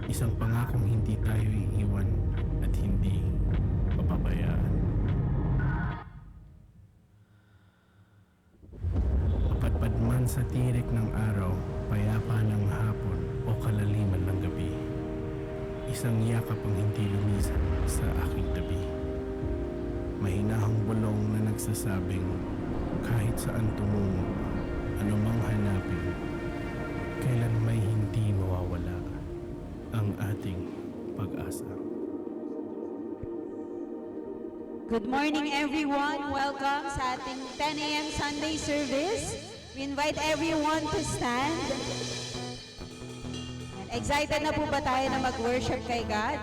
Isang pangakong hindi tayo iiwan at hindi papabayaan. Mapadpad man sa tirik ng araw, payapa ng hapon o kalaliman ng gabi, isang yakap ang hindi lumisan sa aking tabi. Mahinahang bulong na nagsasabing kahit saan tumungo, anumang hanapin, kailan may hindi mawawala ang ating pag-asa. Good morning everyone! Welcome sa ating 10 a.m. Sunday service. We invite everyone to stand. Excited na po ba tayo na mag-worship kay God?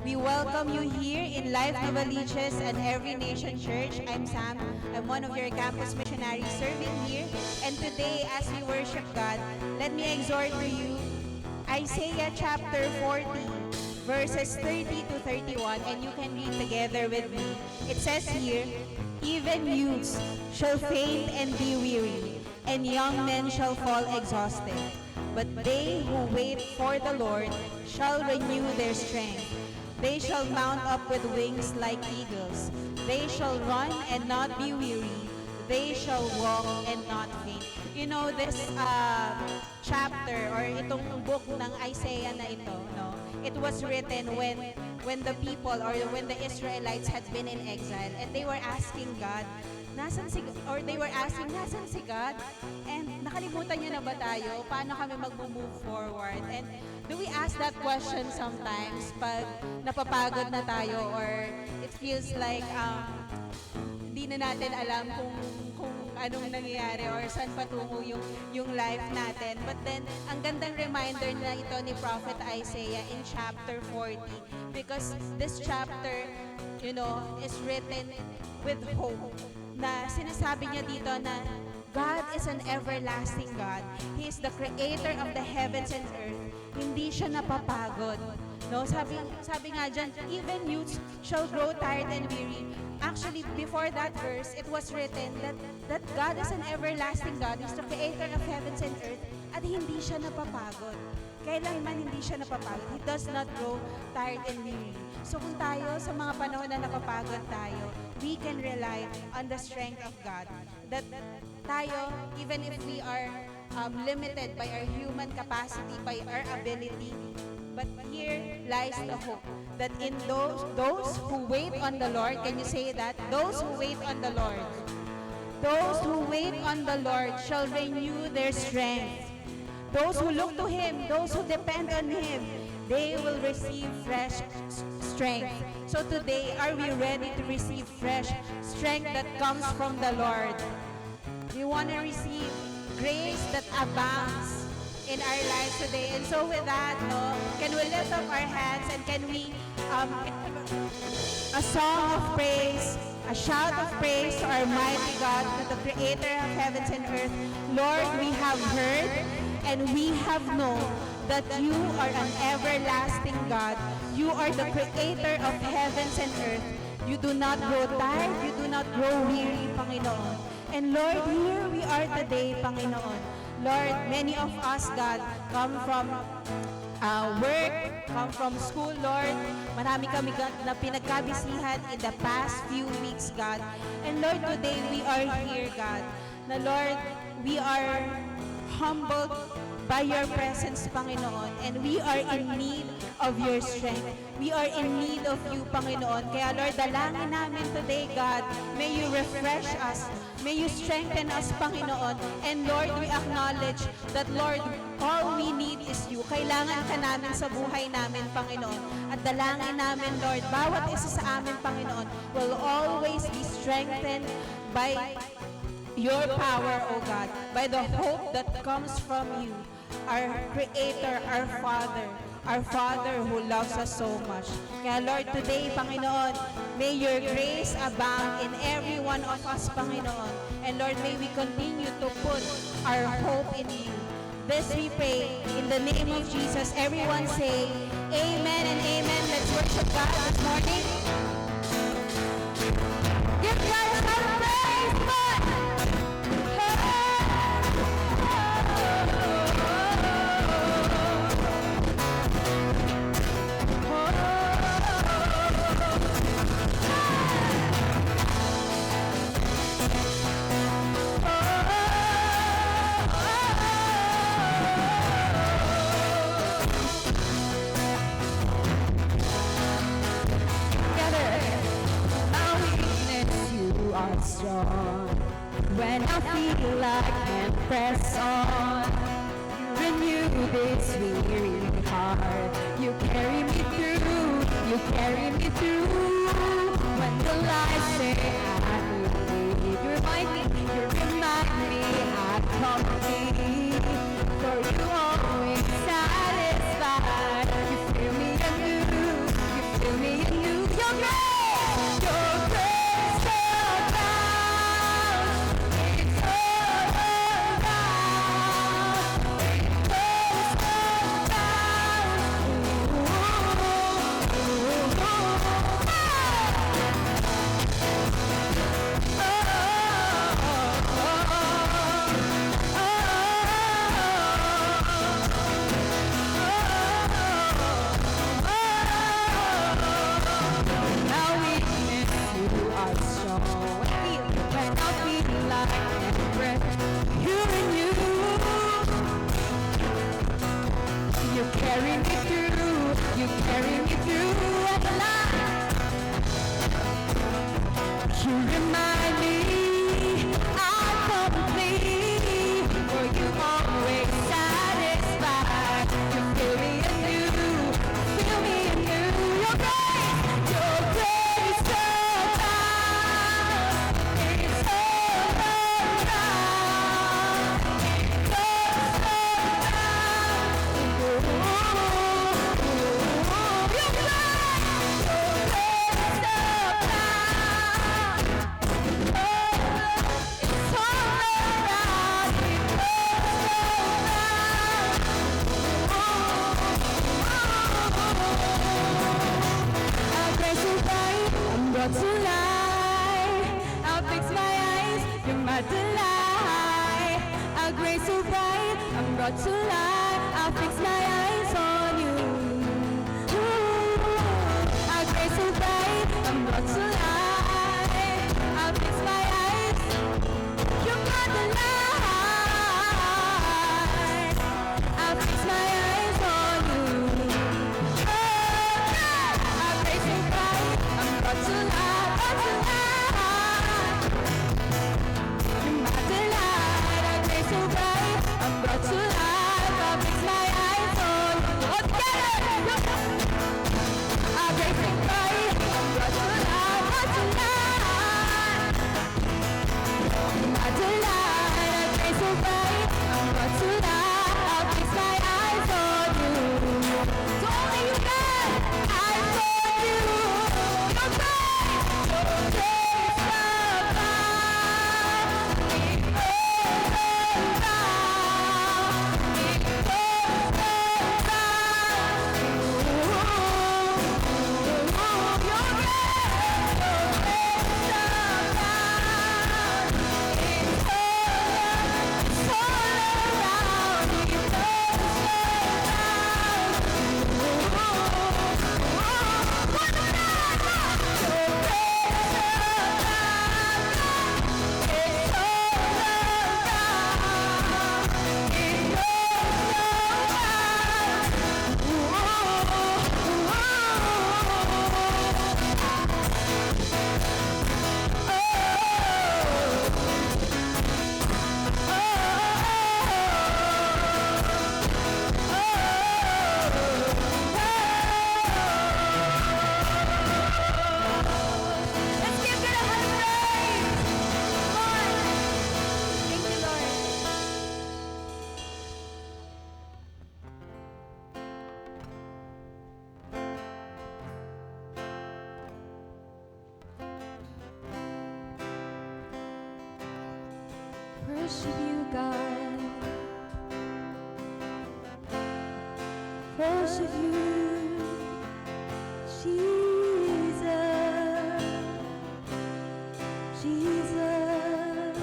We welcome you here in Life Novaliches and Every Nation Church. I'm Sam. I'm one of your campus missionaries serving here. And today, as we worship God, let me exhort to you Isaiah chapter 40, verses 30 to 31, and you can read together with me. It says here, "Even youths shall faint and be weary, and young men shall fall exhausted. But they who wait for the Lord shall renew their strength. They shall mount up with wings like eagles. They shall run and not be weary. They shall walk and not faint." You know, this chapter or itong book ng Isaiah na ito, no? It was written when the people or when the Israelites had been in exile and they were asking God, nasan si God? And nakalimutan niya na ba tayo? Paano kami mag-move forward? And do we ask that question sometimes pag napapagod na tayo or it feels like hindi na natin alam kung anong nangyayari or saan patungo yung life natin. But then, ang gandang reminder na ito ni Prophet Isaiah in chapter 40 because this chapter, you know, is written with hope na sinasabi niya dito na God is an everlasting God. He is the creator of the heavens and earth. Hindi siya napapagod. No, sabi nga dyan, even youths shall grow tired and weary. Actually, before that verse, it was written that God is an everlasting God. He's the creator of heavens and earth. At hindi siya napapagod. Kailanman hindi siya napapagod. He does not grow tired and weary. So kung tayo, sa mga panahon na napapagod tayo, we can rely on the strength of God. That tayo, even if we are limited by our human capacity, by our ability, but here lies the hope that in those who wait on the Lord, can you say that? Those who wait on the Lord. Those who wait on the Lord shall renew their strength. Those who look to Him, those who depend on Him, they will receive fresh strength. So today, are we ready to receive fresh strength that comes from the Lord? We want to receive grace that abounds in our lives today. And so with that, no, can we lift up our hands and can we a song of praise, a shout of praise to our mighty God, to the creator of heavens and earth. Lord, we have heard and we have known that you are an everlasting God. You are the creator of heavens and earth. You do not grow tired, you do not grow weary, Panginoon. And Lord, here we are today, Panginoon. Lord, many of us, God, come from work, come from school, Lord. Marami kami, God, na pinagkabisihan in the past few weeks, God. And Lord, today we are here, God. Na Lord, we are humbled by your presence, Panginoon. And we are in need of your strength. We are in need of you, Panginoon. Kaya Lord, dalangin namin today, God, may you refresh us. May you strengthen us, Panginoon. And Lord, we acknowledge that, Lord, all we need is you. Kailangan ka namin sa buhay namin, Panginoon. At dalangin namin, Lord, bawat isa sa amin, Panginoon, will always be strengthened by your power, O God, by the hope that comes from you, our Creator, our Father who loves us so much. Kaya Lord, today, Panginoon, may your grace abound in every one of us, Panginoon. And Lord, may we continue to put our hope in you. This we pray in the name of Jesus. Everyone say, Amen and Amen. Let's worship God this morning. Give God some praise, man! strong. When I feel I can't press on, you renew this weary heart. You carry me through, you carry me through. When the lies say I believe, you remind me I complete. For you always satisfied. You fill me anew, you fill me anew. Your grace abounds. It's all around. Grace Now weakness, you are strong. When I feel like I'm breath, you renew. You carry me through, you carry me through at life. You remind me I'm complete, for you always satisfy. You fill me anew, fill me anew. Your grace abounds. It's all around. It's all around. Your grace I'm brought to life. I'll fix my eyes. You're my delight. Our grace so bright. I'm brought to life. I'll fix my eyes on you. Our grace so bright. I'm brought to life. I'll fix my eyes. You're my delight. I'll fix my eyes on you. Our grace so bright. I'm brought to life. Brought to life. You're my delight. Our grace so bright. I'm brought to life. I'll fix my eyes on you. All together. Our grace so bright. I'm brought to life. Brought to life. My delight, our grace so bright. I'm brought to life. I'll fix my eyes on you. So only you can. Eyes on you. Your grace abounds. It goes around. It goes around. Your Let's give God a hand of praise. Lord. Thank you, Lord. Worship you, God. Worship you, Jesus. Jesus.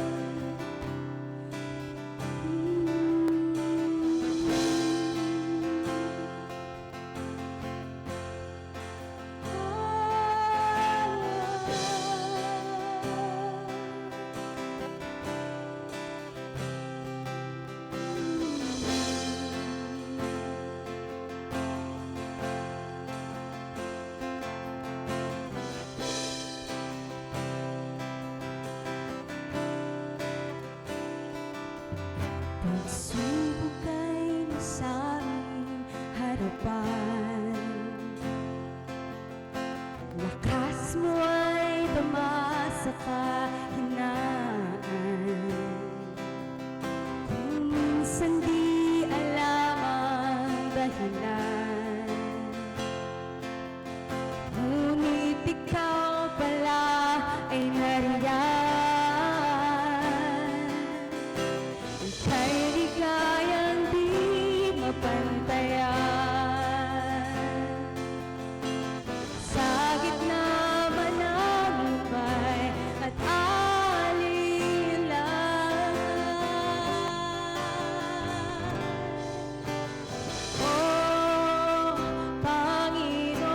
harapan. Lakas mo ay tamasa kahinaan. Kung minsan di alam ang dahilan, ngunit ikaw pala ay nariyan. Ika'y ligayang di mapantayan. Sa gitna man ng lupay at alinlangan, oh Panginoon,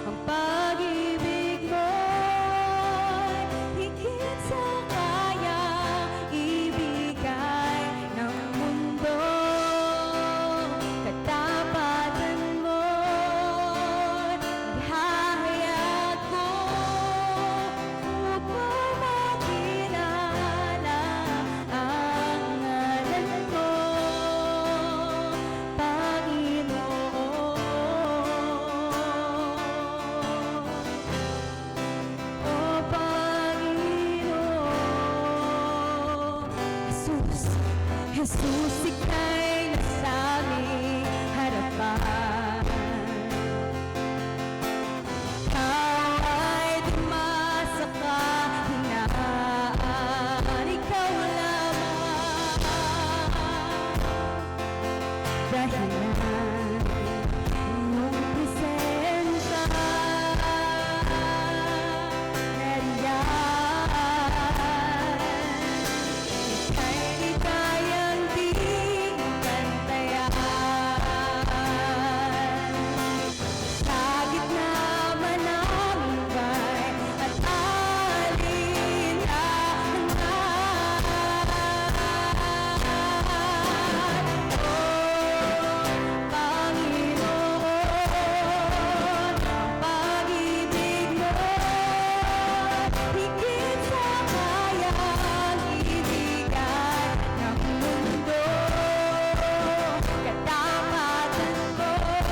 ang pag-ibig mo'y higit sa kayang ibigay ng mundo. Katapatan mo'y ihahayag ko upang makilala ang ngalan mo, Panginoon. O Panginoon, Jesus, Jesus, ika'y nasa aming harapan. Ikaw ay dumasa kahinaan, ikaw lamang dahilan iyong presensya nariyan. Ika'y ligayang di mapantayan. Sa gitna man ng lupay at alinlangan, oh Panginoon, ang pag-ibig mo'y higit sa kayang ibigay ng mundo. Katapatan mo'y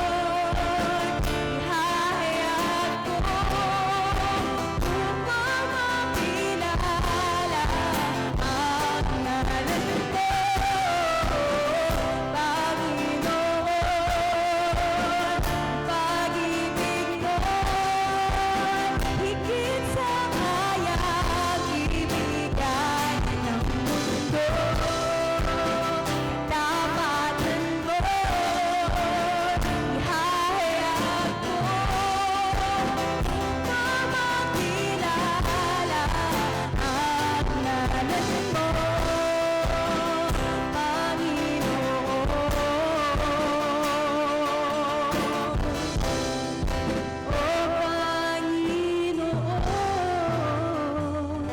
ihahayag ko upang makilala ang ngalan mo, Panginoon. Ang pag-ibig mo'y higit sa kayang ibigay ng mundo. Katapatan mo'y ihahayag ko upang makilala ang ngalan mo, Panginoon. O Panginoon,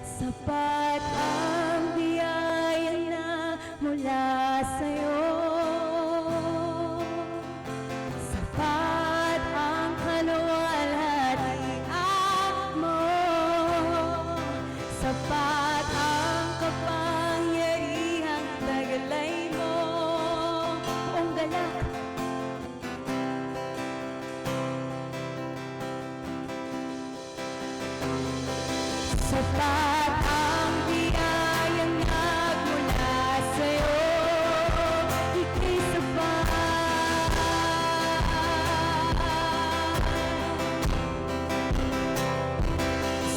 sapat ang biyaya na mula sa'yo. Sapat ang kaluwalhatian mo. Sapat ang kapangyarihang taglay mo. Buong galak sapat ang biyayang nagmula sa'yo. Ika'y sapat.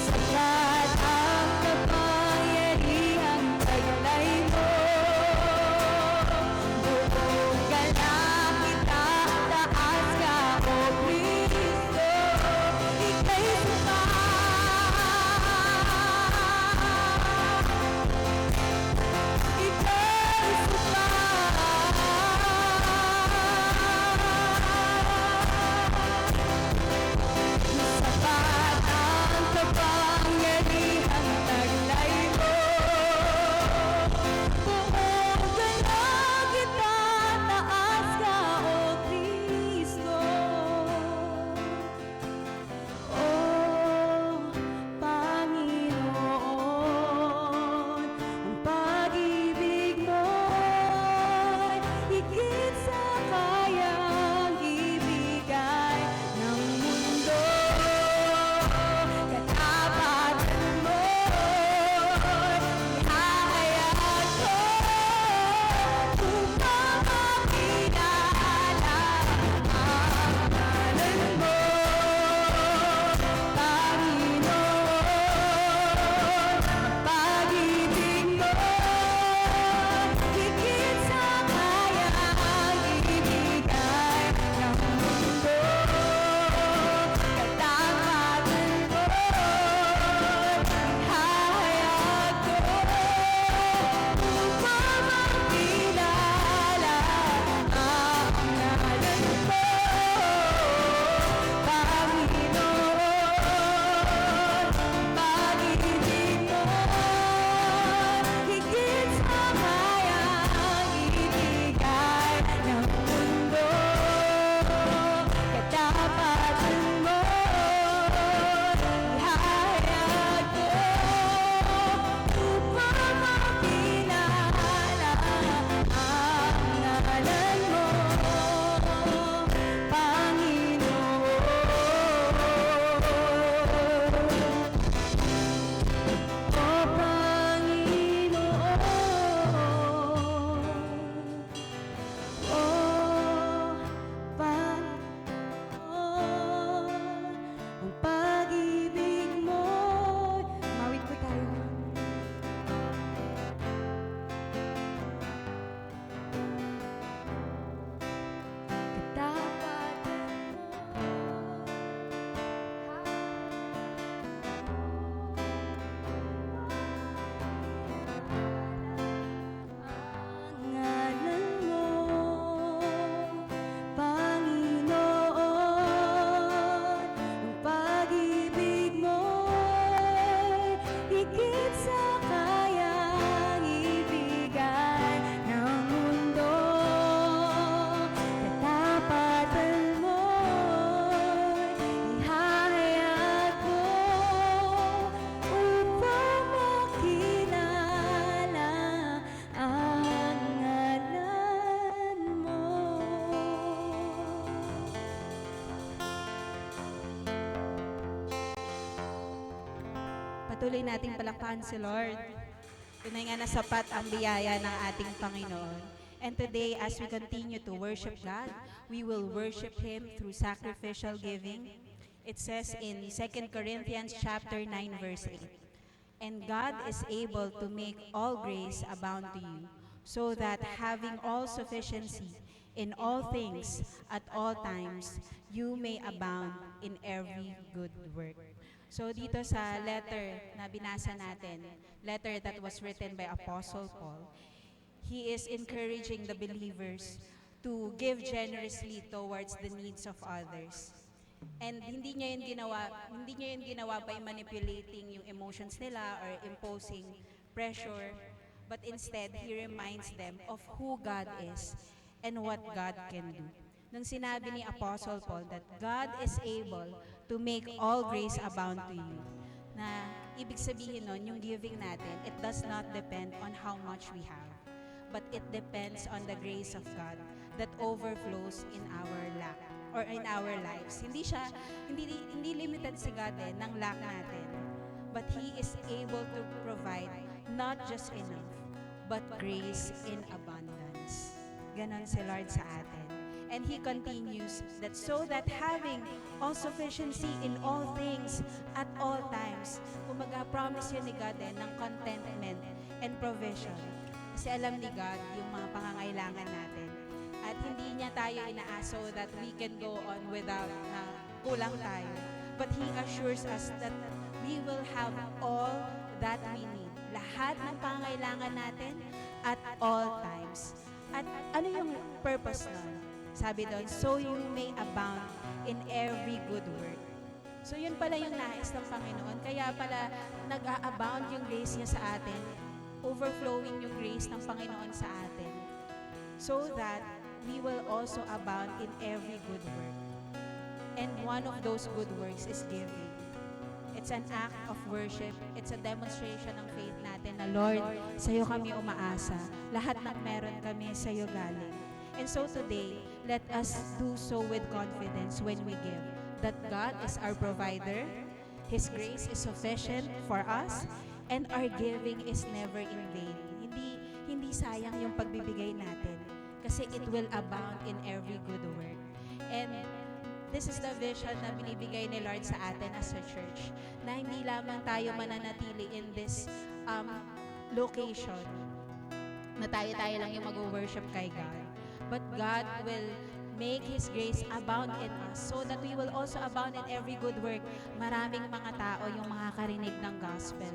Sapat ang kapangyarihang taglay mo. Buong galak itataas ka, O Kristo. Ika'y sapat. patuloy nating palakpakan si Lord. Tunay nga na sapat ang biyaya ng ating Panginoon. And today, as we continue to worship God, we will worship Him through sacrificial giving. It says in 2 Corinthians chapter 9, verse 8, "And God is able to make all grace abound to you, so that having all sufficiency in all things at all times, you may abound in every good work." So dito sa letter na binasa natin, letter that was written by Apostle Paul, he is encouraging the believers to give generously towards the needs of others. And hindi niya yun ginawa by manipulating yung emotions nila or imposing pressure, but instead, he reminds them of who God is and what God can do. Nung sinabi ni Apostle Paul that God is able to make all grace abound to you, na ibig sabihin nun, yung giving natin, it does not depend on how much we have, but it depends on the grace of God that overflows in our lack or in our lives. Hindi limited si God ng lack natin, but He is able to provide not just enough, but grace in abundance. Ganon si Lord sa atin. And He continues that so that having all sufficiency in all things at all times, kumaga promise yun ni God ng contentment and provision. Kasi alam ni God yung mga pangangailangan natin. At hindi niya tayo inaaso that we can go on without na kulang tayo. But He assures us that we will have all that we need. Lahat ng pangangailangan natin at all times. At ano yung purpose nun? Sabi doon, so you may abound in every good work. So yun pala yung nais ng Panginoon. Kaya pala nag-a-abound yung grace niya sa atin, overflowing yung grace ng Panginoon sa atin, so that we will also abound in every good work. And one of those good works is giving. It's an act of worship. It's a demonstration ng faith natin na, Lord, sa'yo kami umaasa. Lahat ng meron kami sa'yo galing. And so today, let us do so with confidence when we give, that God is our provider, His grace is sufficient for us, and our giving is never in vain. Hindi sayang yung pagbibigay natin, kasi it will abound in every good work. And this is the vision na binibigay ni Lord sa atin as a church, na hindi lamang tayo mananatili in this location, na tayo lang yung mag-worship kay God, but God will make His grace abound in us so that we will also abound in every good work. Maraming mga tao yung makakarinig ng gospel.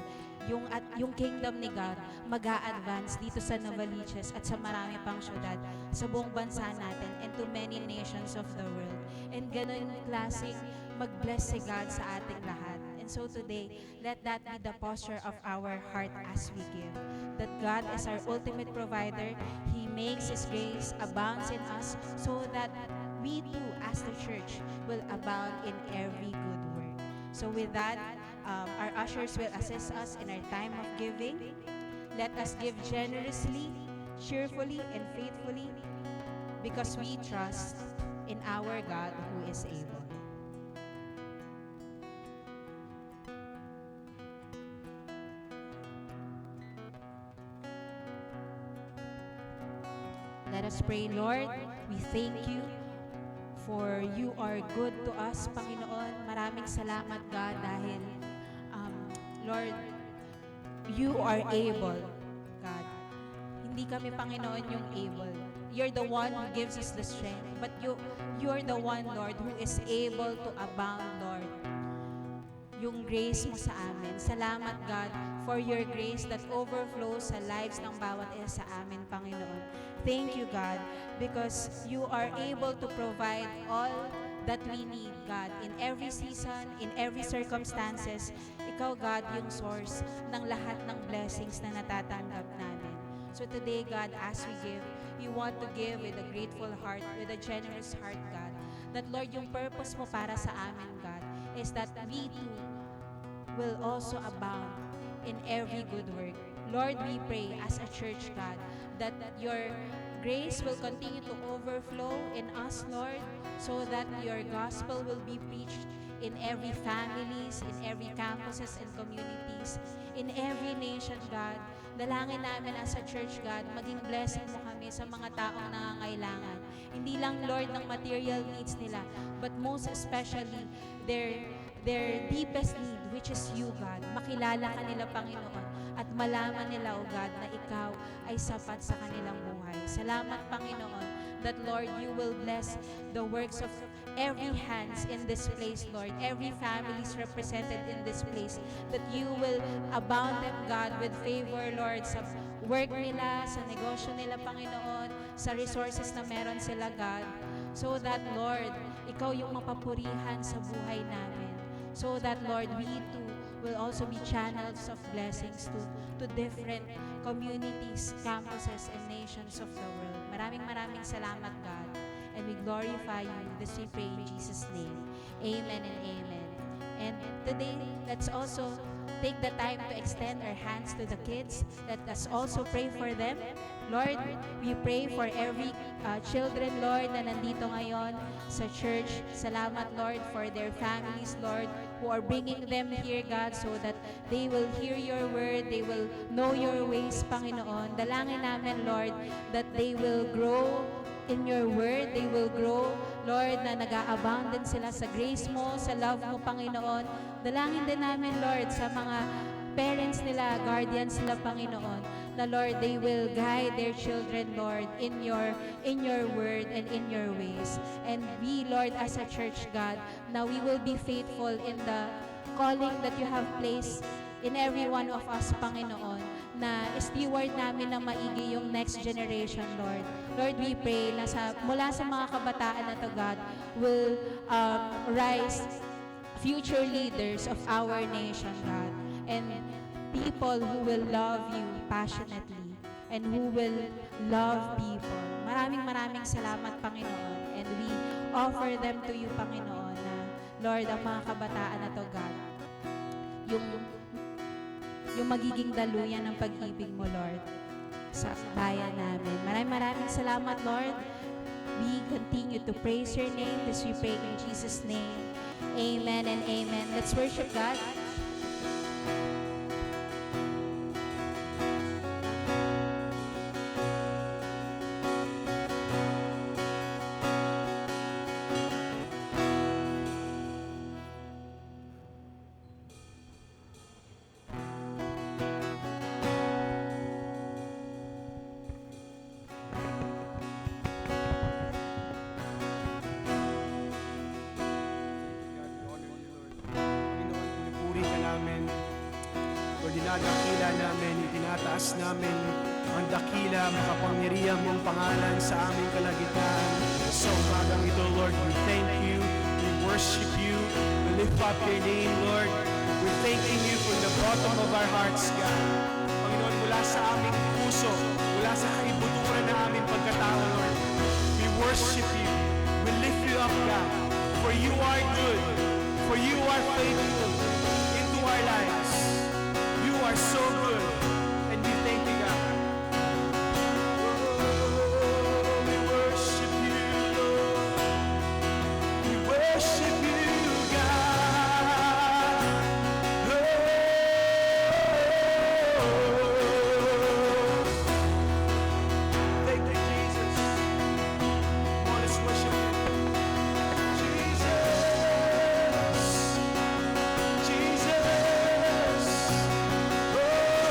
Yung kingdom ni God mag-a-advance dito sa Novaliches at sa marami pang syudad sa buong bansa natin and to many nations of the world. And ganun klaseng mag-bless si God sa ating lahat. And so today, let that be the posture of our heart as we give. That God is our ultimate provider. He makes His grace abounds in us so that we too, as the church, will abound in every good work. So with that, our ushers will assist us in our time of giving. Let us give generously, cheerfully, and faithfully because we trust in our God who is able. Let us pray, Lord. We thank you for you are good to us, Panginoon. Maraming salamat, God, dahil Lord, you are able, God. Hindi kami, Panginoon, yung able. You're the one who gives us the strength, but you're the one, Lord, who is able to abound, Lord, yung grace mo sa amin. Salamat, God, for your grace that overflows sa lives ng bawat isa sa amin, Panginoon. Thank you, God, because you are able to provide all that we need, God, in every season, in every circumstances. Ikaw, God, yung source ng lahat ng blessings na natatanggap namin. So today, God, as we give, you want to give with a grateful heart, with a generous heart, God. That, Lord, yung purpose mo para sa amin, God, is that we too will also abound in every good work. Lord, we pray as a church, God, that your grace will continue to overflow in us, Lord, so that your gospel will be preached in every families, in every campuses and communities, in every nation, God. Dalangin namin as a church, God, maging blessing mo kami sa mga taong nangangailangan. Hindi lang, Lord, ng material needs nila, but most especially, their deepest need, which is you, God. Makilala ka nila, Panginoon, at malaman nila, O God, na Ikaw ay sapat sa kanilang buhay. Salamat, Panginoon, that, Lord, you will bless the works of every hands in this place, Lord. Every family is represented in this place. That you will abound them, God, with favor, Lord, sa work nila, sa negosyo nila, Panginoon, sa resources na meron sila, God. So that, Lord, Ikaw yung mapapurihan sa buhay namin. So that, Lord, we too will also be channels of blessings to different communities, campuses, and nations of the world. Maraming salamat, God. And we glorify you. This we pray in Jesus' name. Amen and amen. And today, let's also take the time to extend our hands to the kids. Let us also pray for them. Lord, we pray for every children, Lord, na nandito ngayon sa church. Salamat, Lord, for their families, Lord, who are bringing them here, God, so that they will hear your word, they will know your ways, Panginoon. Dalangin namin, Lord, that they will grow in your word, they will grow, Lord, na nag-a-abound din sila sa grace mo, sa love mo, Panginoon. Dalangin din namin, Lord, sa mga parents nila, guardians nila, Panginoon, na, Lord, they will guide their children, Lord, in your word and in your ways. And we, Lord, as a church, God, now we will be faithful in the calling that you have placed in every one of us, Panginoon, na steward namin ng maigi yung next generation, Lord. Lord, we pray na mula sa mga kabataan na to, God, will rise future leaders of our nation, God, and people who will love you passionately and who will love people. Maraming salamat, Panginoon, and we offer them to you, Panginoon, na, Lord, ang mga kabataan na to, God, yung magiging daluyan ng pag-ibig mo, Lord, sa bayan namin. Maraming salamat, Lord. We continue to praise your name as we pray in Jesus' name. Amen and amen. Let's worship God. Dinadakila namin, itinataas namin ang dakila, makapangyarihan mong pangalan sa aming kalagitnaan. Sa umagang ito, Lord, we thank you, we worship you, we lift up your name, Lord. We're thanking you from the bottom of our hearts, God. Panginoon, mula sa aming puso, mula sa kaibuturan na aming pagkatao, Lord, we worship you, we lift you up, God, for you are good, for you are faithful into our lives. You are so good, and we thank you, God. Oh, we worship you, Lord. We worship you, God. Oh, thank you, Jesus. Come on, let's worship him. Jesus, Jesus. Oh,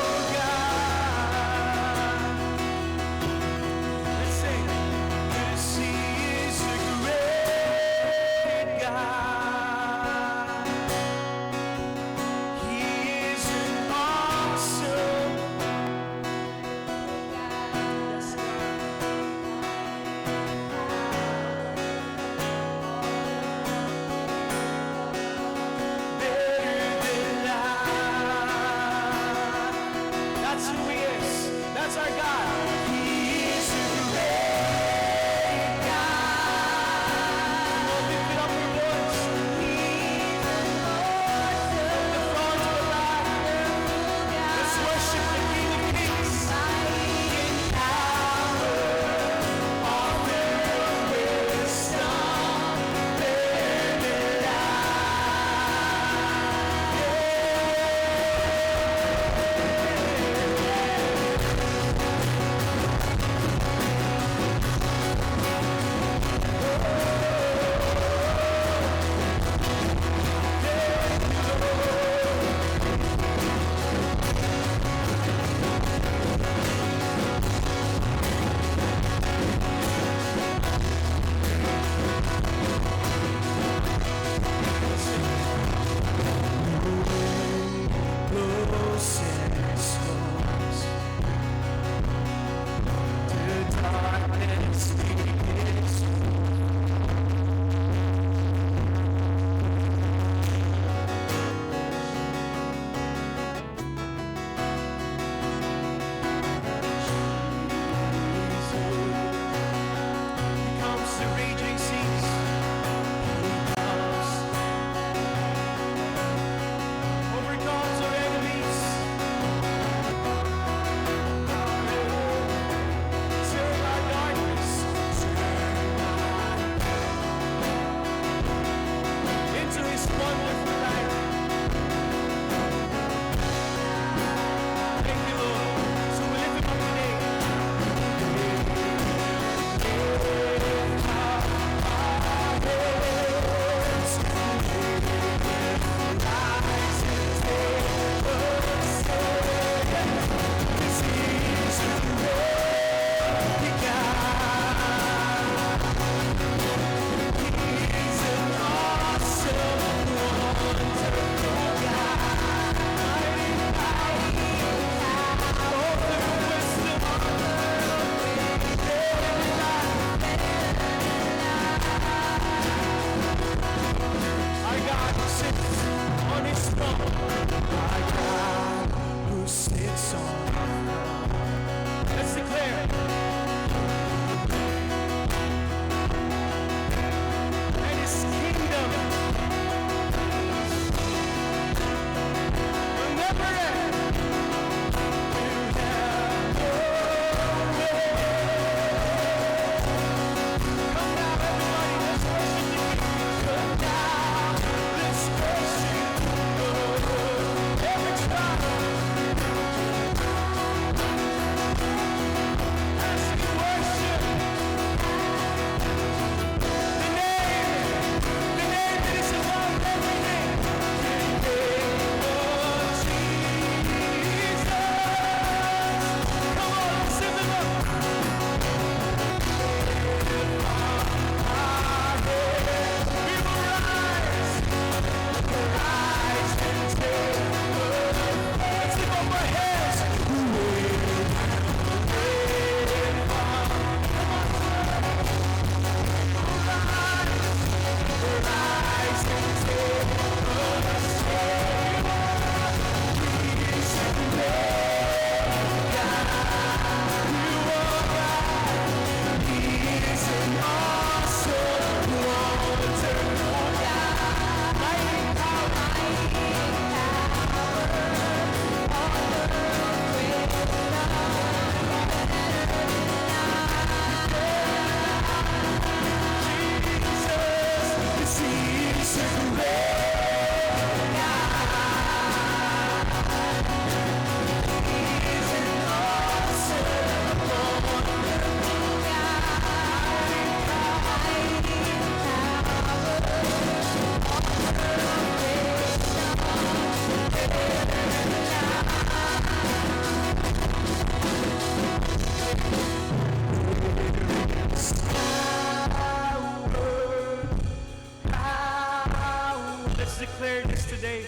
Let's declare this today.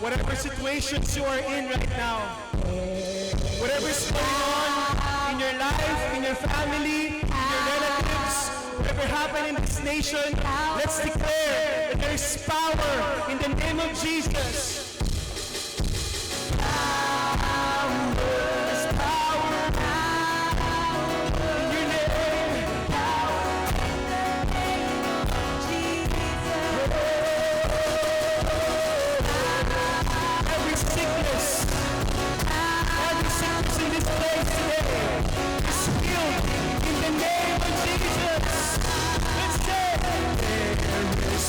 Whatever situations you are in right now, whatever's going on in your life, in your family, in your relatives, whatever happened in this nation, let's declare that there is power in the name of Jesus. There's power in your name. Every sickness in this place today is healed in the name of Jesus. Let's say, there is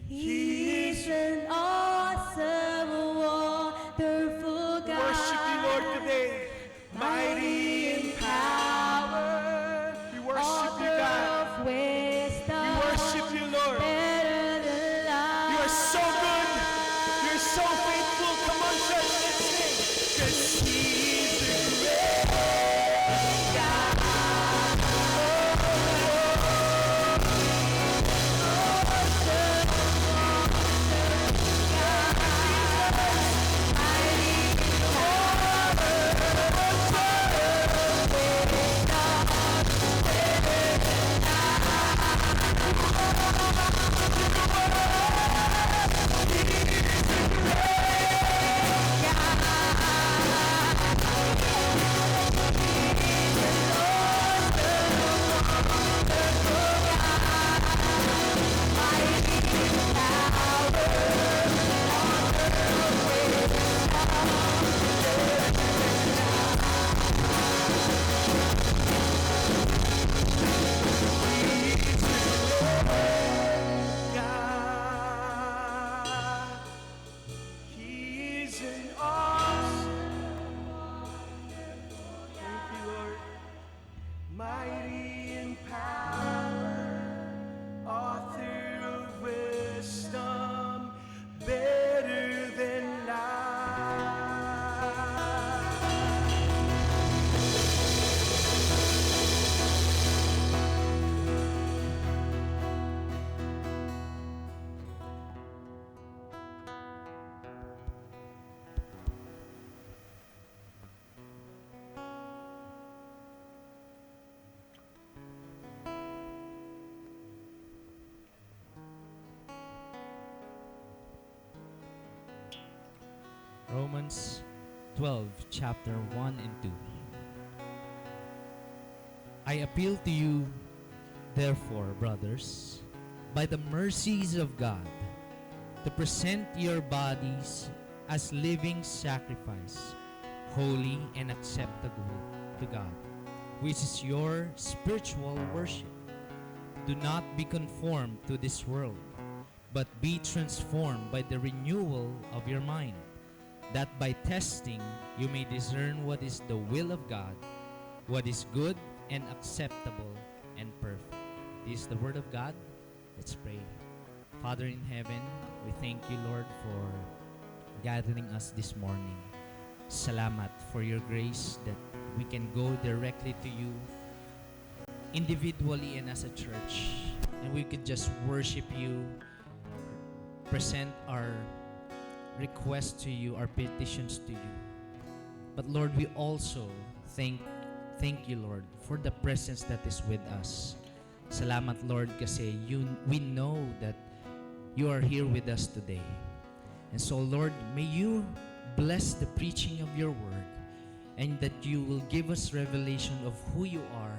He's an awesome, wonderful God. worship you, Lord, today. Mighty in power. We worship you, God. Of wisdom, We worship you, Lord. better than life. You are so good. You're so faithful. Come on, church, let's sing. 'Cause He's the great God. God, He is an awesome. Thank you, Lord. Mighty in power, author of wisdom, better than life. Romans 12, chapter 1 and 2. I appeal to you, therefore, brothers, by the mercies of God, to present your bodies as living sacrifice, holy and acceptable to God, which is your spiritual worship. Do not be conformed to this world, but be transformed by the renewal of your mind, that by testing you may discern what is the will of God, what is good and acceptable and perfect. This is the word of God. Let's pray. Father in heaven, we thank you, Lord, for gathering us this morning. Salamat for your grace that we can go directly to you individually and as a church, and we could just worship you, present our requests to you, our petitions to you. But Lord, we also thank you, Lord, for the presence that is with us. Salamat, Lord, kasi we know that you are here with us today. And so, Lord, may you bless the preaching of your word and that you will give us revelation of who you are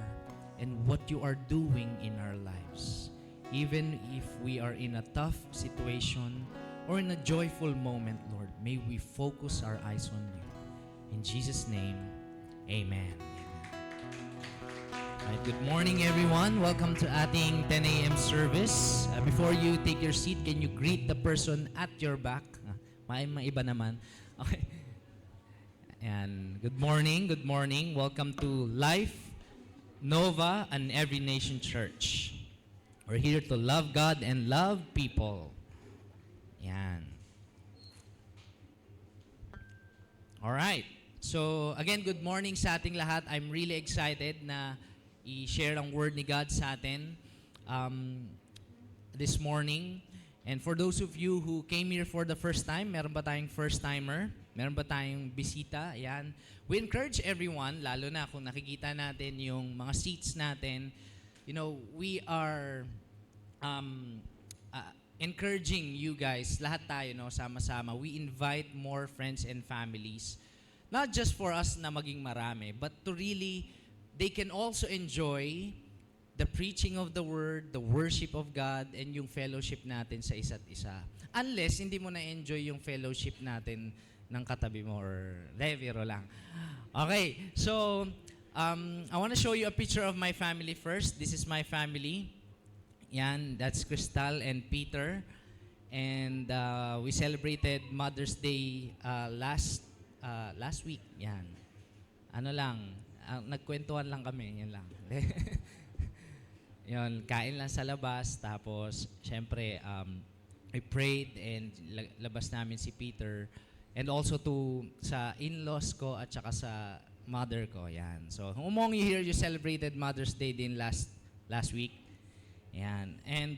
and what you are doing in our lives. Even if we are in a tough situation or in a joyful moment, Lord, may we focus our eyes on you. In Jesus' name, amen. Alright, good morning, everyone. Welcome to ating 10 a.m. service. Before you take your seat, can you greet the person at your back? May iba naman. Okay. And good morning, good morning. Welcome to Life, Nova, and Every Nation Church. We're here to love God and love people. Yan. Alright. So, again, good morning sa ating lahat. I'm really excited na i-share ang word ni God sa atin this morning. And for those of you who came here for the first time, meron ba tayong first-timer? Meron ba tayong bisita? Ayan. We encourage everyone, lalo na kung nakikita natin yung mga seats natin, you know, we are encouraging you guys, lahat tayo, no, sama-sama. We invite more friends and families, not just for us na maging marami, but to really, they can also enjoy the preaching of the word, the worship of God, and yung fellowship natin sa isa't isa. Unless hindi mo na-enjoy yung fellowship natin ng katabi mo or revero lang. Okay, so I want to show you a picture of my family first. This is my family. Yan, that's Crystal and Peter. And we celebrated Mother's Day last week. Yan. Ano lang, nagkwentuhan lang kami, yan lang. Yun, kain lang sa labas, tapos, syempre, I prayed and labas namin si Peter. And also sa in-laws ko at saka sa mother ko, yan. So, among you here, you celebrated Mother's Day din last week. Yan. And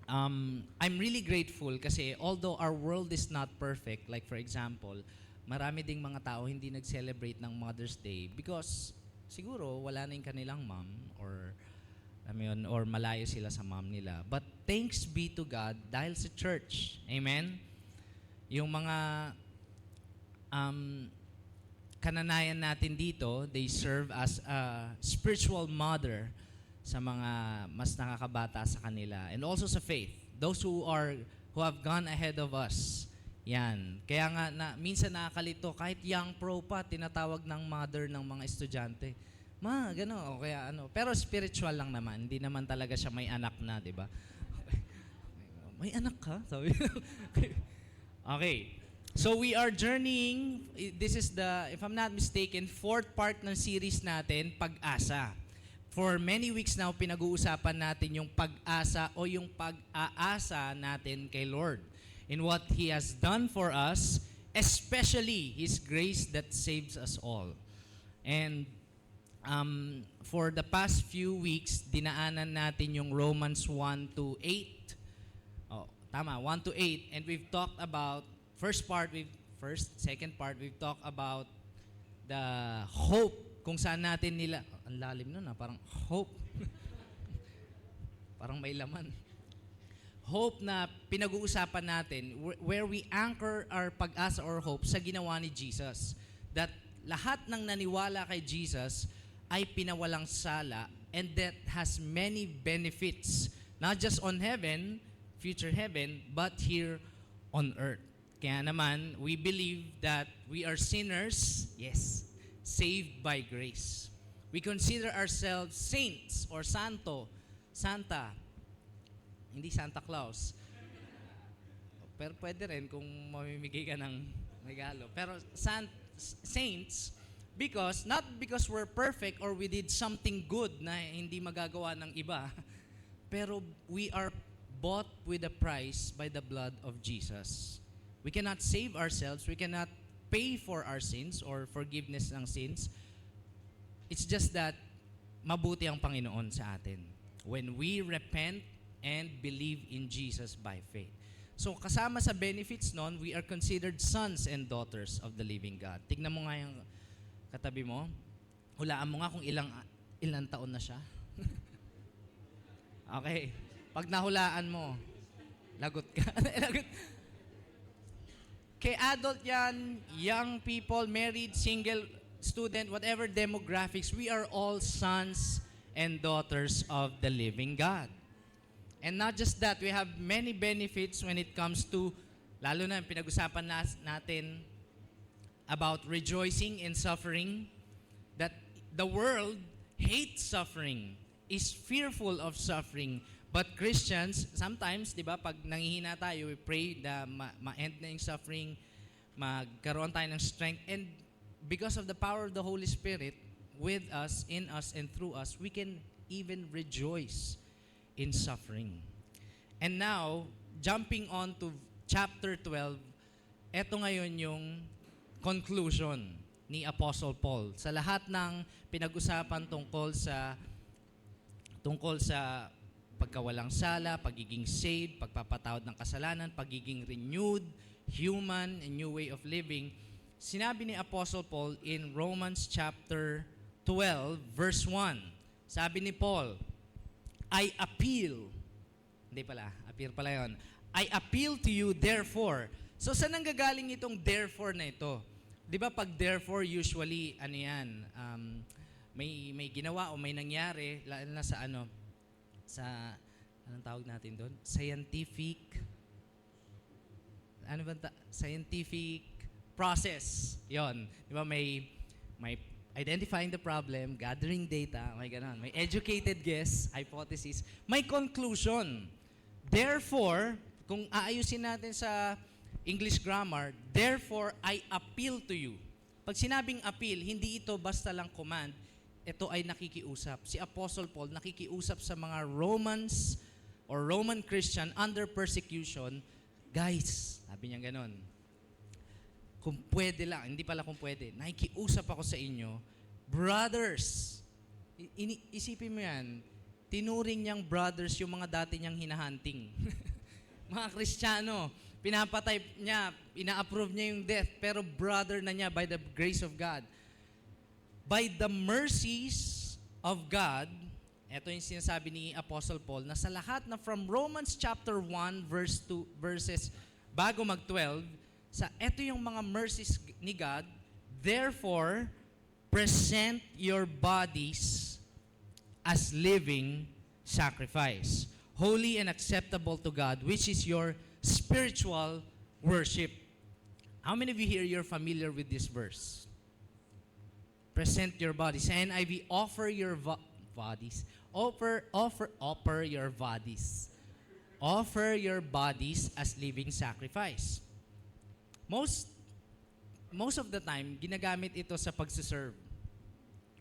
I'm really grateful kasi although our world is not perfect, like for example, marami ding mga tao hindi nag-celebrate ng Mother's Day because siguro wala na yung kanilang mom or malayo sila sa mom nila. But thanks be to God dahil sa church. Amen? Yung mga kananayan natin dito, they serve as a spiritual mother sa mga mas nakakabata sa kanila. And also sa faith. Those who have gone ahead of us. Yan. Kaya nga, minsan nakakalito, kahit young pro pa, tinatawag ng mother ng mga estudyante. Ma, gano'n, o kaya ano. Pero spiritual lang naman. Hindi naman talaga siya may anak na, di ba? May anak ka? Sabi. Okay. So we are journeying. This is if I'm not mistaken, 4th part ng series natin, Pag-asa. For many weeks now, pinag-uusapan natin yung pag-asa o yung pag-aasa natin kay Lord in what He has done for us, especially His grace that saves us all. And for the past few weeks, dinaanan natin yung Romans 1 to 8. Oh, tama, 1 to 8. And we've talked about, second part, we've talked about the hope kung saan natin ang lalim nun parang hope. Parang may laman. Hope na pinag-uusapan natin, where we anchor our pag-asa or hope sa ginawa ni Jesus. That lahat ng naniwala kay Jesus ay pinawalang sala and that has many benefits. Not just on heaven, future heaven, but here on earth. Kaya naman, we believe that we are sinners, yes, saved by grace. We consider ourselves saints or Santa. Hindi Santa Claus. Pero pwede rin kung mamimigay ka ng regalo. Pero saints, not because we're perfect or we did something good na hindi magagawa ng iba, pero we are bought with a price by the blood of Jesus. We cannot save ourselves. We cannot pay for our sins or forgiveness ng sins. It's just that mabuti ang Panginoon sa atin when we repent and believe in Jesus by faith. So kasama sa benefits nun, we are considered sons and daughters of the living God. Tignan mo nga yung katabi mo. Hulaan mo nga kung ilang taon na siya. Okay. Pag nahulaan mo, lagot ka. Lagot. Kay adult yan, young people, married, single, student, whatever demographics, we are all sons and daughters of the living God. And not just that, we have many benefits when it comes to, lalo na pinag-usapan natin about rejoicing in suffering, that the world hates suffering, is fearful of suffering. But Christians, sometimes, di ba, pag nanghihina tayo, we pray na ma-end na yung suffering, magkaroon tayo ng strength, and because of the power of the Holy Spirit with us, in us, and through us, we can even rejoice in suffering. And now, jumping on to chapter 12, eto ngayon yung conclusion ni Apostle Paul sa lahat ng pinag-usapan tungkol sa pagkawalang sala, pagiging saved, pagpapatawad ng kasalanan, pagiging renewed, human, and new way of living. Sinabi ni Apostle Paul in Romans chapter 12, verse 1. Sabi ni Paul, I appeal. Hindi pala, appeal pala yun. I appeal to you, therefore. So, saan nanggagaling itong therefore na ito? Di ba pag therefore, usually, ano yan, may ginawa o may nangyari, lalo na sa anong tawag natin doon? Scientific process. Yon. Di ba may identifying the problem, gathering data, may ganon. May educated guess, hypothesis, may conclusion. Therefore, kung aayusin natin sa English grammar, therefore, I appeal to you. Pag sinabing appeal, hindi ito basta lang command, ito ay nakikiusap. Si Apostle Paul nakikiusap sa mga Romans or Roman Christian under persecution. Guys, sabi niya ganon. Kung pwede lang, hindi pala kung pwede, nakikiusap ako sa inyo, brothers, isipin mo yan, tinuring niyang brothers yung mga dati niyang hinahunting. Mga Kristiyano, pinapatay niya, ina-approve niya yung death, pero brother na niya by the grace of God. By the mercies of God, ito yung sinasabi ni Apostle Paul, na sa lahat na from Romans chapter 1 verses bago mag-12, ito yung mga mercies ni God, therefore, present your bodies as living sacrifice, holy and acceptable to God, which is your spiritual worship. How many of you here, you're familiar with this verse? Present your bodies. NIV, offer your bodies. Offer your bodies. Offer your bodies as living sacrifice. Most of the time, ginagamit ito sa pagsiserve.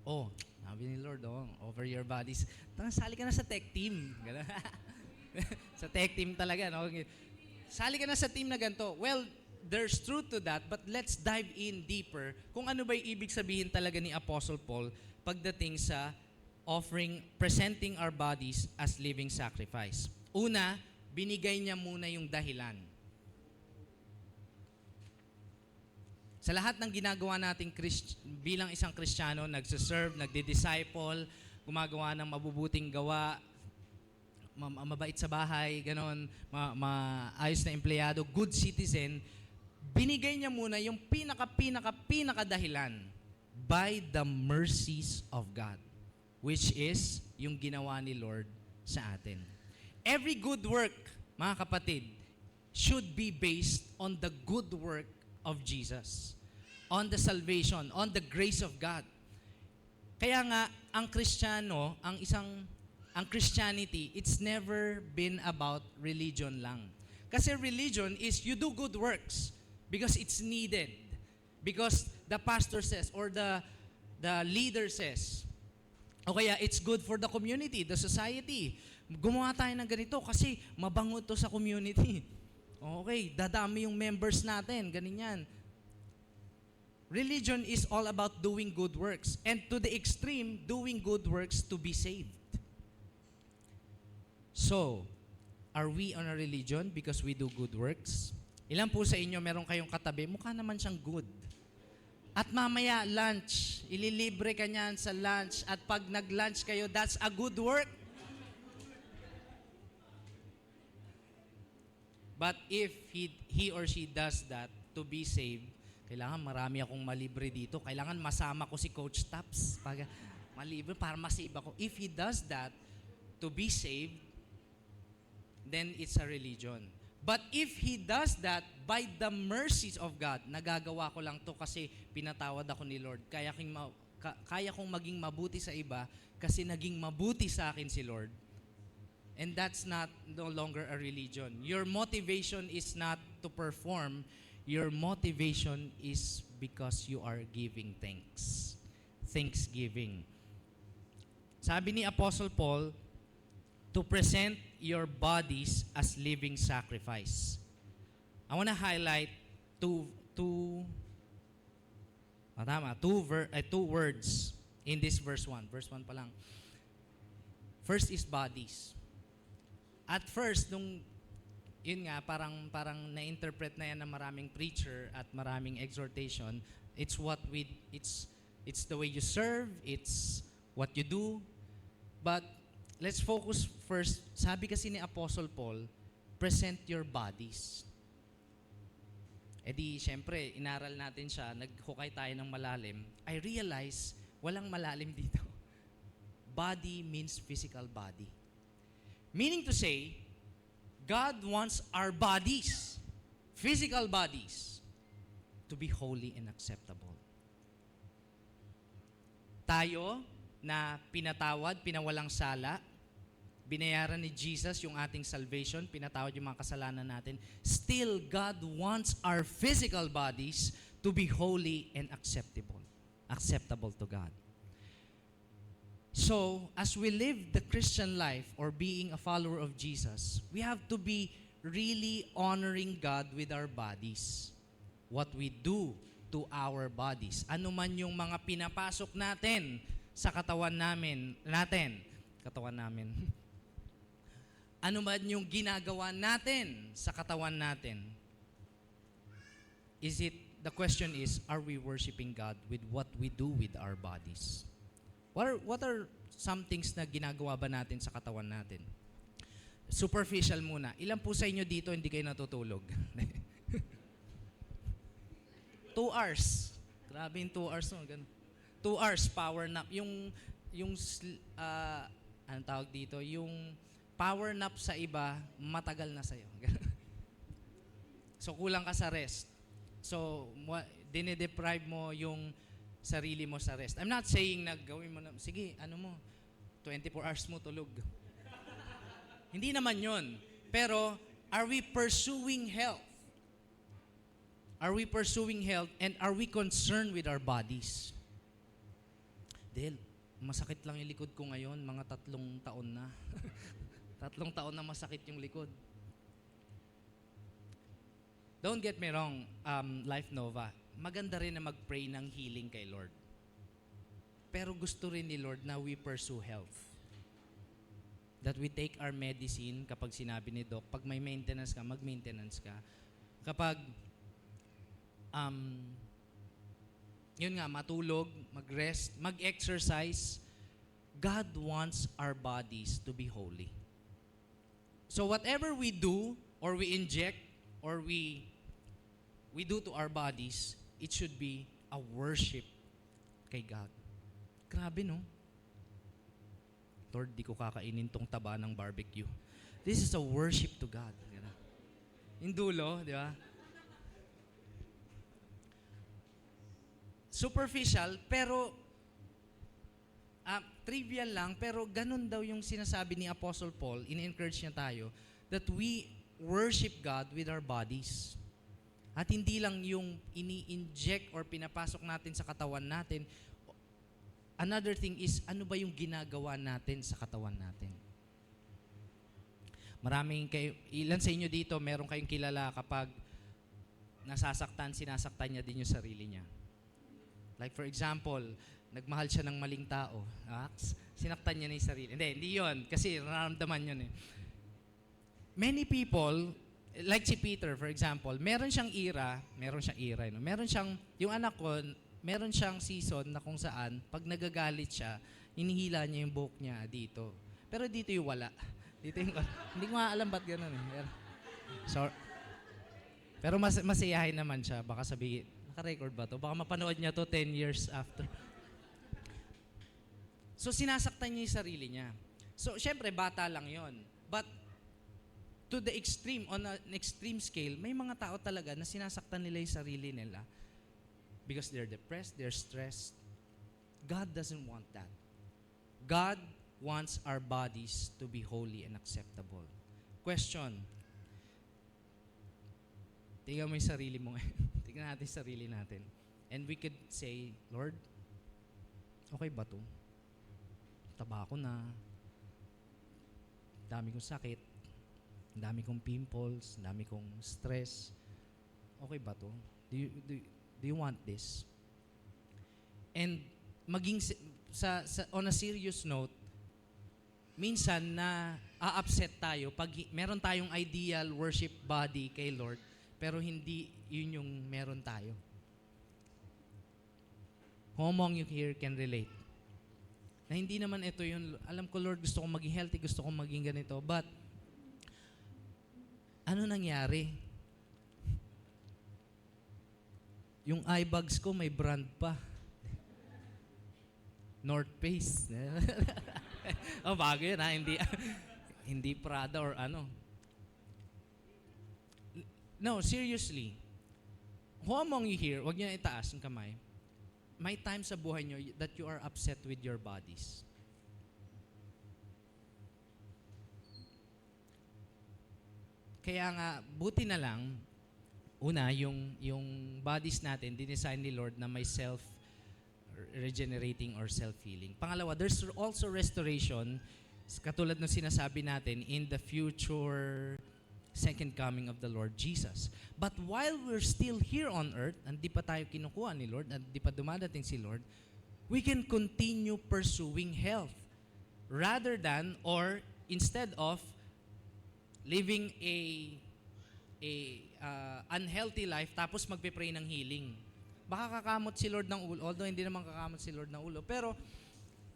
Oh, sabi ni Lord, offer your bodies. Sali ka na sa tech team. Sa tech team talaga. No? Sali ka na sa team na ganito. Well, there's truth to that, but let's dive in deeper kung ano ba yung ibig sabihin talaga ni Apostle Paul pagdating sa presenting our bodies as living sacrifice. Una, binigay niya muna yung dahilan. Sa lahat ng ginagawa nating bilang isang Kristiyano, nagsiserve, nagdi-disciple, gumagawa ng mabubuting gawa, mabait sa bahay, ganon, maayos na empleyado, good citizen, binigay niya muna yung pinaka dahilan by the mercies of God, which is yung ginawa ni Lord sa atin. Every good work, mga kapatid, should be based on the good work of Jesus, on the salvation, on the grace of God. Kaya nga, ang Christianity, it's never been about religion lang. Kasi religion is you do good works because it's needed. Because the pastor says or the leader says. O kaya it's good for the community, the society. Gumawa tayo ng ganito kasi mabango to sa community. Okay, dadami yung members natin, ganyan. Religion is all about doing good works. And to the extreme, doing good works to be saved. So, are we on a religion because we do good works? Ilan po sa inyo meron kayong katabi, mukha naman siyang good. At mamaya, lunch. Ililibre ka niyan sa lunch. At pag nag-lunch kayo, that's a good work. But if he or she does that to be saved, kailangan marami akong malibre dito. Kailangan masama ko si Coach Taps. Malibre para masave ako. If he does that to be saved, then it's a religion. But if he does that by the mercies of God, nagagawa ko lang to kasi pinatawad ako ni Lord. Kaya kong maging mabuti sa iba kasi naging mabuti sa akin si Lord. And that's no longer a religion. Your motivation is not to perform. Your motivation is because you are giving thanks. Thanksgiving. Sabi ni Apostle Paul, to present your bodies as living sacrifice. I want to highlight two words in this verse 1. Verse 1 pa lang. First is bodies. At first, yun nga, parang na-interpret na yan ng maraming preacher at maraming exhortation. It's the way you serve, it's what you do. But let's focus first. Sabi kasi ni Apostle Paul, present your bodies. E di, syempre, inaral natin siya, naghukay tayo ng malalim. I realize, walang malalim dito. Body means physical body. Meaning to say, God wants our bodies, physical bodies, to be holy and acceptable. Tayo na pinatawad, pinawalang sala, binayaran ni Jesus yung ating salvation, pinatawad yung mga kasalanan natin, still God wants our physical bodies to be holy and acceptable to God. So, as we live the Christian life or being a follower of Jesus, we have to be really honoring God with our bodies. What we do to our bodies. Ano man yung mga pinapasok natin sa katawan namin. Ano man yung ginagawa natin sa katawan natin. The question is, are we worshiping God with what we do with our bodies? What are some things na ginagawa ba natin sa katawan natin? Superficial muna. Ilan po sa inyo dito hindi kayo natutulog? 2 hours. Grabe yung 2 hours. No? 2 hours power nap. Anong tawag dito? Yung power nap sa iba, matagal na sa'yo. So, kulang ka sa rest. So, dinedeprive mo yung sarili mo sa rest. I'm not saying na gawin mo na, sige, 24 hours mo tulog. Hindi naman yun. Pero, are we pursuing health? Are we pursuing health and are we concerned with our bodies? Del, masakit lang yung likod ko ngayon, mga 3 taon na. 3 taon na masakit yung likod. Don't get me wrong, Life Nova, maganda rin na mag-pray ng healing kay Lord. Pero gusto rin ni Lord na we pursue health. That we take our medicine kapag sinabi ni Doc, pag may maintenance ka, mag-maintenance ka. Kapag, yun nga, matulog, mag-rest, mag-exercise, God wants our bodies to be holy. So whatever we do, or we inject, or we do to our bodies, it should be a worship kay God. Grabe, no? Lord, di ko kakainin tong taba ng barbecue. This is a worship to God. Yung dulo, di ba? Superficial, pero trivial lang, pero ganun daw yung sinasabi ni Apostle Paul, in-encourage niya tayo, that we worship God with our bodies. At hindi lang yung ini-inject or pinapasok natin sa katawan natin. Another thing is, ano ba yung ginagawa natin sa katawan natin? Ilan sa inyo dito, meron kayong kilala kapag nasasaktan, sinasaktan niya din yung sarili niya. Like for example, nagmahal siya ng maling tao. Sinaktan niya na yung sarili. Hindi yun. Kasi nararamdaman yun eh. Many people, like si Peter, for example, meron siyang ira, no? Meron siyang, yung anak ko, meron siyang season na kung saan, pag nagagalit siya, hinihila niya yung buhok niya dito. Pero dito yung wala. Dito yung wala. Hindi ko nga alam ba't gano'n eh. Pero masiyahin naman siya. Baka sabihin, naka-record ba to? Baka mapanood niya to 10 years after. So, sinasaktan niya yung sarili niya. So, syempre, bata lang yon. But, to the extreme, on an extreme scale, may mga tao talaga na sinasaktan nila yung sarili nila because they're depressed, they're stressed. God doesn't want that. God wants our bodies to be holy and acceptable. Question. Tingnan mo yung sarili mo ngayon. Tingnan natin yung sarili natin. And we could say, Lord, okay ba to? Taba ko na. Dami kong sakit. Dami kong pimples. Dami kong stress. Okay ba to? Do you want this? And maging on a serious note, minsan na a-upset tayo pag meron tayong ideal worship body kay Lord, pero hindi yun yung meron tayo. Who among you here can relate? Na hindi naman ito yun, alam ko Lord, gusto kong maging healthy, gusto kong maging ganito, but ano nangyari? Yung eye bags ko may brand pa. North Face. Oh, bago yun ha. Hindi Prada or ano. No, seriously. Who among you here, wag niyo itaas ang kamay, may time sa buhay niyo that you are upset with your bodies. Kaya nga, buti na lang, una, yung bodies natin, dinesign ni Lord na may self-regenerating or self-healing. Pangalawa, there's also restoration, katulad ng sinasabi natin, in the future second coming of the Lord Jesus. But while we're still here on earth, hindi pa tayo kinukuha ni Lord, hindi pa dumadating si Lord, we can continue pursuing health rather than or instead of living a unhealthy life tapos magpe-pray ng healing. Baka kakamot si Lord ng ulo, although hindi naman kakamot si Lord ng ulo, pero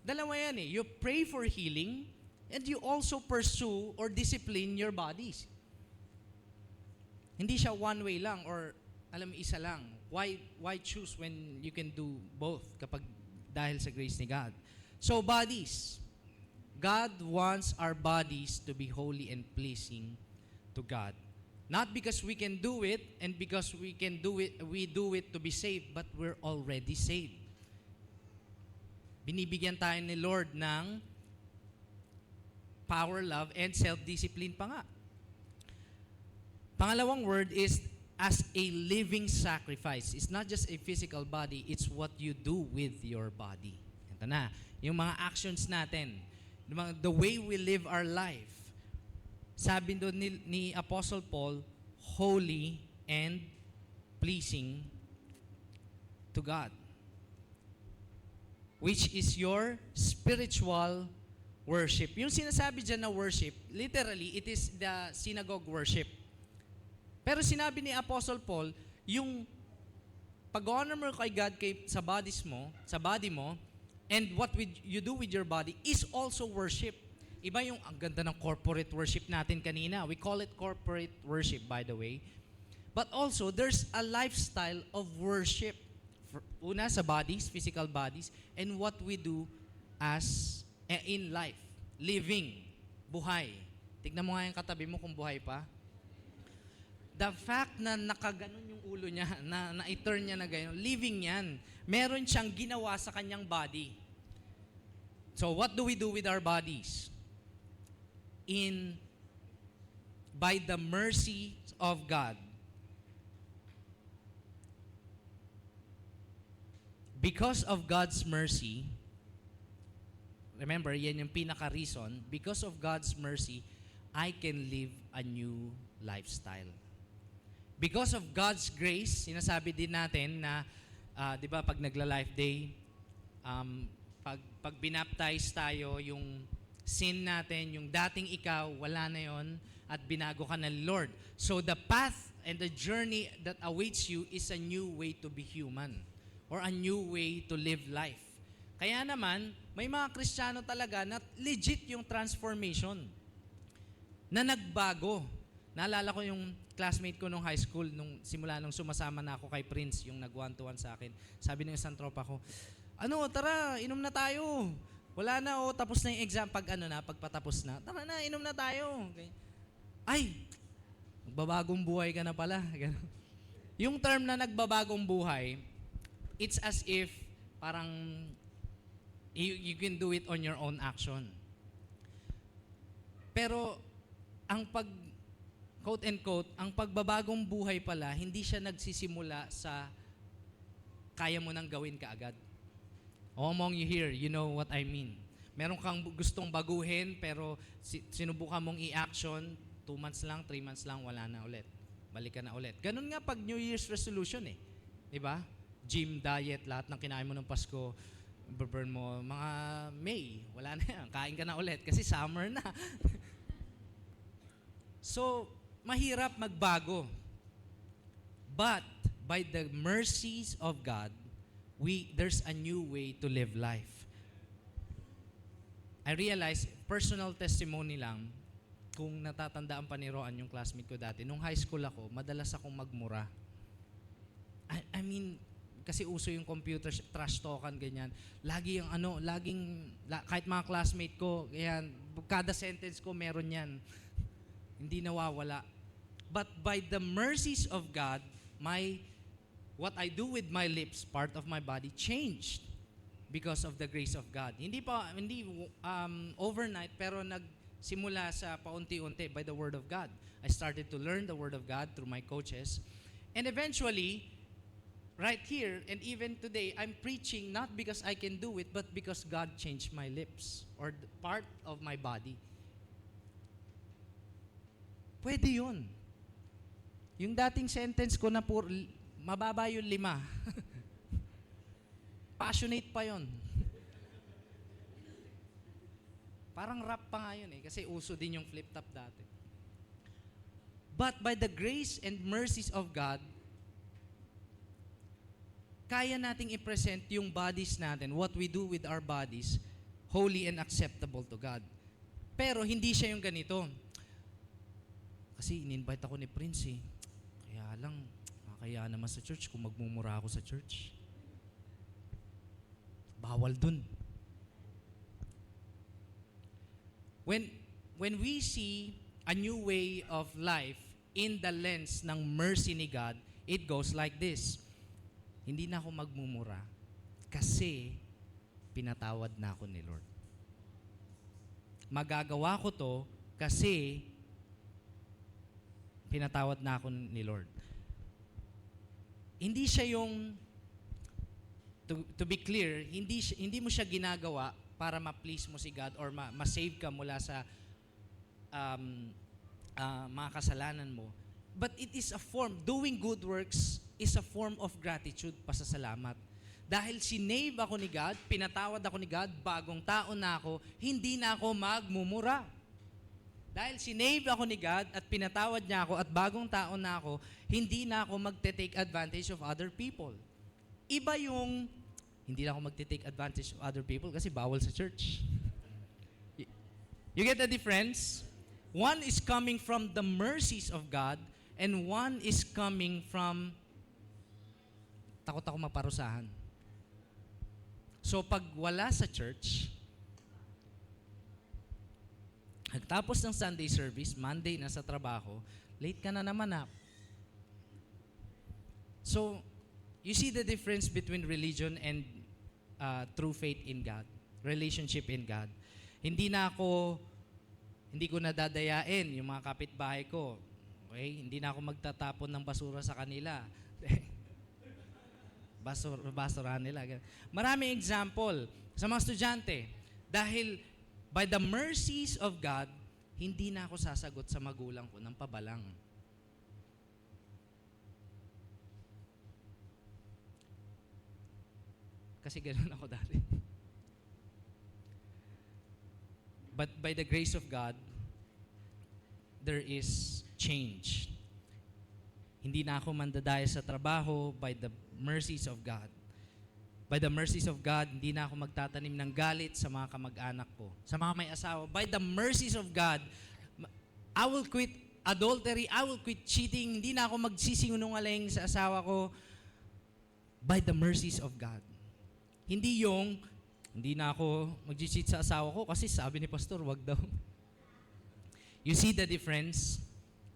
dalawa yan eh. You pray for healing and you also pursue or discipline your bodies. Hindi siya one way lang or alam mo isa lang. Why choose when you can do both kapag dahil sa grace ni God? So bodies. God wants our bodies to be holy and pleasing to God. Not because we can do it and because we do it to be saved, but we're already saved. Binibigyan tayo ni Lord ng power, love, and self-discipline pa nga. Pangalawang word is as a living sacrifice. It's not just a physical body, it's what you do with your body. Ito na, yung mga actions natin, the way we live our life. Sabi doon ni Apostle Paul, holy and pleasing to God. Which is your spiritual worship. Yung sinasabi dyan na worship, literally, it is the synagogue worship. Pero sinabi ni Apostle Paul, yung pag-honor mo kay God sa body mo, and what you do with your body is also worship. Iba yung, ang ganda ng corporate worship natin kanina. We call it corporate worship, by the way. But also, there's a lifestyle of worship. Una, sa bodies, physical bodies, and what we do as in life. Living. Buhay. Tignan mo nga yung katabi mo kung buhay pa. The fact na nakaganon yung ulo niya, na i-turn niya na gano'n, living yan. Meron siyang ginawa sa kanyang body. So what do we do with our bodies? By the mercy of God. Because of God's mercy, remember, yan yung pinaka-reason, because of God's mercy, I can live a new lifestyle. Because of God's grace, sinasabi din natin na, di ba, pag nagla-life day, pag binaptize tayo, yung sin natin, yung dating ikaw, wala na yon at binago ka ng Lord. So the path and the journey that awaits you is a new way to be human or a new way to live life. Kaya naman, may mga Kristiyano talaga na legit yung transformation, na nagbago. Naalala ko yung classmate ko nung high school, simula nung sumasama na ako kay Prince, yung nag-1-to-1 sa akin. Sabi ng isang tropa ko, tara, inom na tayo. Wala na, tapos na yung exam. Pagpatapos na, tara na, inom na tayo. Okay. Ay, nagbabagong buhay ka na pala. Ganun. Yung term na nagbabagong buhay, it's as if parang you can do it on your own action. Pero ang quote and quote, ang pagbabagong buhay pala, hindi siya nagsisimula sa kaya mo nang gawin kaagad. Among you here, you know what I mean. Meron kang gustong baguhin, pero sinubukan mong i-action, 2 months lang, 3 months lang, wala na ulit. Balik ka na ulit. Ganun nga pag New Year's resolution eh. Diba? Gym, diet, lahat ng kinain mo ng Pasko, burn mo, mga May, wala na yan. Kain ka na ulit kasi summer na. So, mahirap magbago. But, by the mercies of God, there's a new way to live life. I realize, personal testimony lang, kung natatandaan pa ni Roan yung classmate ko dati, nung high school ako, madalas akong magmura. I mean, kasi uso yung computer, trash talkan, ganyan. Kahit mga classmate ko, ganyan, kada sentence ko meron yan. Hindi nawawala. But by the mercies of God, what I do with my lips, part of my body, changed because of the grace of God. Hindi overnight, pero nagsimula sa paunti-unti by the Word of God. I started to learn the Word of God through my coaches. And eventually, right here, and even today, I'm preaching not because I can do it, but because God changed my lips or part of my body. Pwede yun. Yung dating sentence ko na mababa yung 5. Passionate pa yun. Parang rap pa nga yun eh, kasi uso din yung flip-top dati. But by the grace and mercies of God, kaya nating i-present yung bodies natin, what we do with our bodies, holy and acceptable to God. Pero hindi siya yung ganito. Kasi in-invite ako ni Prince eh. Kaya lang, makakaya naman sa church kung magmumura ako sa church. Bawal dun. When we see a new way of life in the lens ng mercy ni God, it goes like this. Hindi na ako magmumura kasi pinatawad na ako ni Lord. Magagawa ko to kasi pinatawad na ako ni Lord. Hindi siya yung, to be clear, hindi mo siya ginagawa para ma-please mo si God or ma-save ka mula sa mga kasalanan mo. But it is a form, doing good works is a form of gratitude, pasasalamat. Dahil sinave ako ni God, pinatawad ako ni God, bagong tao na ako, hindi na ako magmumura. Dahil sinave ako ni God at pinatawad niya ako at bagong tao na ako, hindi na ako magte-take advantage of other people. Iba yung, hindi na ako magte-take advantage of other people kasi bawal sa church. You get the difference? One is coming from the mercies of God and one is coming from takot ako maparusahan. So pag wala sa church, pagtapos ng Sunday service, Monday na sa trabaho, late ka na naman na. So, you see the difference between religion and true faith in God, relationship in God. Hindi ko nadadayain yung mga kapitbahay ko. Okay? Hindi na ako magtatapon ng basura sa kanila. Basurahan nila. Maraming example sa mga estudyante. Dahil by the mercies of God, hindi na ako sasagot sa magulang ko ng pabalang. Kasi ganoon ako dati. But by the grace of God, there is change. Hindi na ako mandadaya sa trabaho by the mercies of God. By the mercies of God, hindi na ako magtatanim ng galit sa mga kamag-anak ko, sa mga may asawa. By the mercies of God, I will quit adultery. I will quit cheating. Hindi na ako magsisinungaling sa asawa ko by the mercies of God. Hindi yung, hindi na ako mag-cheat sa asawa ko kasi sabi ni pastor, wag daw. You see the difference?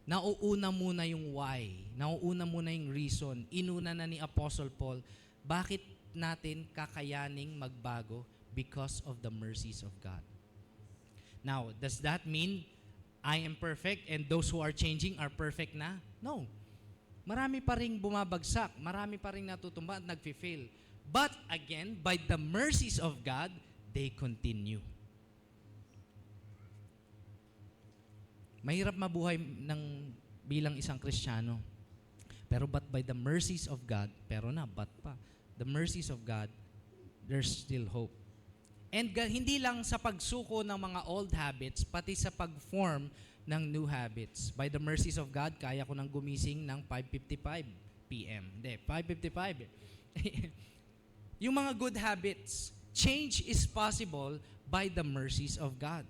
Nauuna muna yung why. Nauuna muna yung reason. Inuna na ni Apostle Paul, bakit natin kakayaning magbago? Because of the mercies of God. Now, does that mean I am perfect and those who are changing are perfect na? No. Marami pa ring bumabagsak. Marami pa ring natutumba at nag-fail. But again, by the mercies of God, they continue. Mahirap mabuhay bilang isang Kristiyano. Pero but by the mercies of God, pero na, but pa. The mercies of God, there's still hope. And hindi lang sa pagsuko ng mga old habits, pati sa pag-form ng new habits. By the mercies of God, kaya ko nang gumising ng 5:55 p.m. Hindi, 5:55. Yung mga good habits, change is possible by the mercies of God.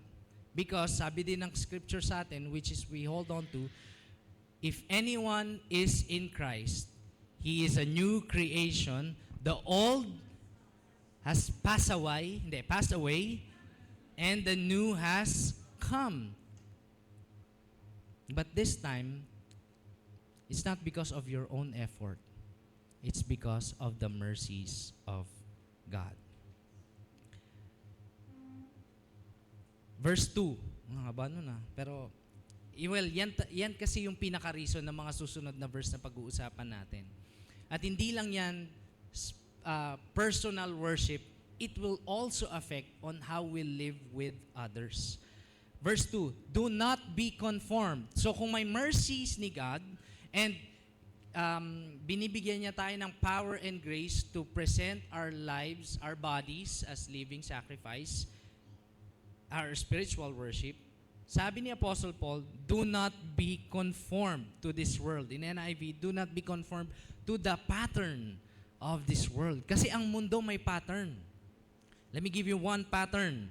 Because sabi din ng scripture sa atin, which is we hold on to, if anyone is in Christ, he is a new creation. The old has passed away, and the new has come. But this time, it's not because of your own effort. It's because of the mercies of God. Verse 2. Haba nun ah. Pero, well, yan kasi yung pinaka-reason ng mga susunod na verse na pag-uusapan natin. At hindi lang yan personal worship, it will also affect on how we live with others. Verse 2, do not be conformed. So kung may mercies ni God and binibigyan niya tayo ng power and grace to present our lives, our bodies as living sacrifice, our spiritual worship, sabi ni Apostle Paul, do not be conformed to this world. In NIV, do not be conformed to the pattern of this world. Kasi ang mundo may pattern. Let me give you one pattern.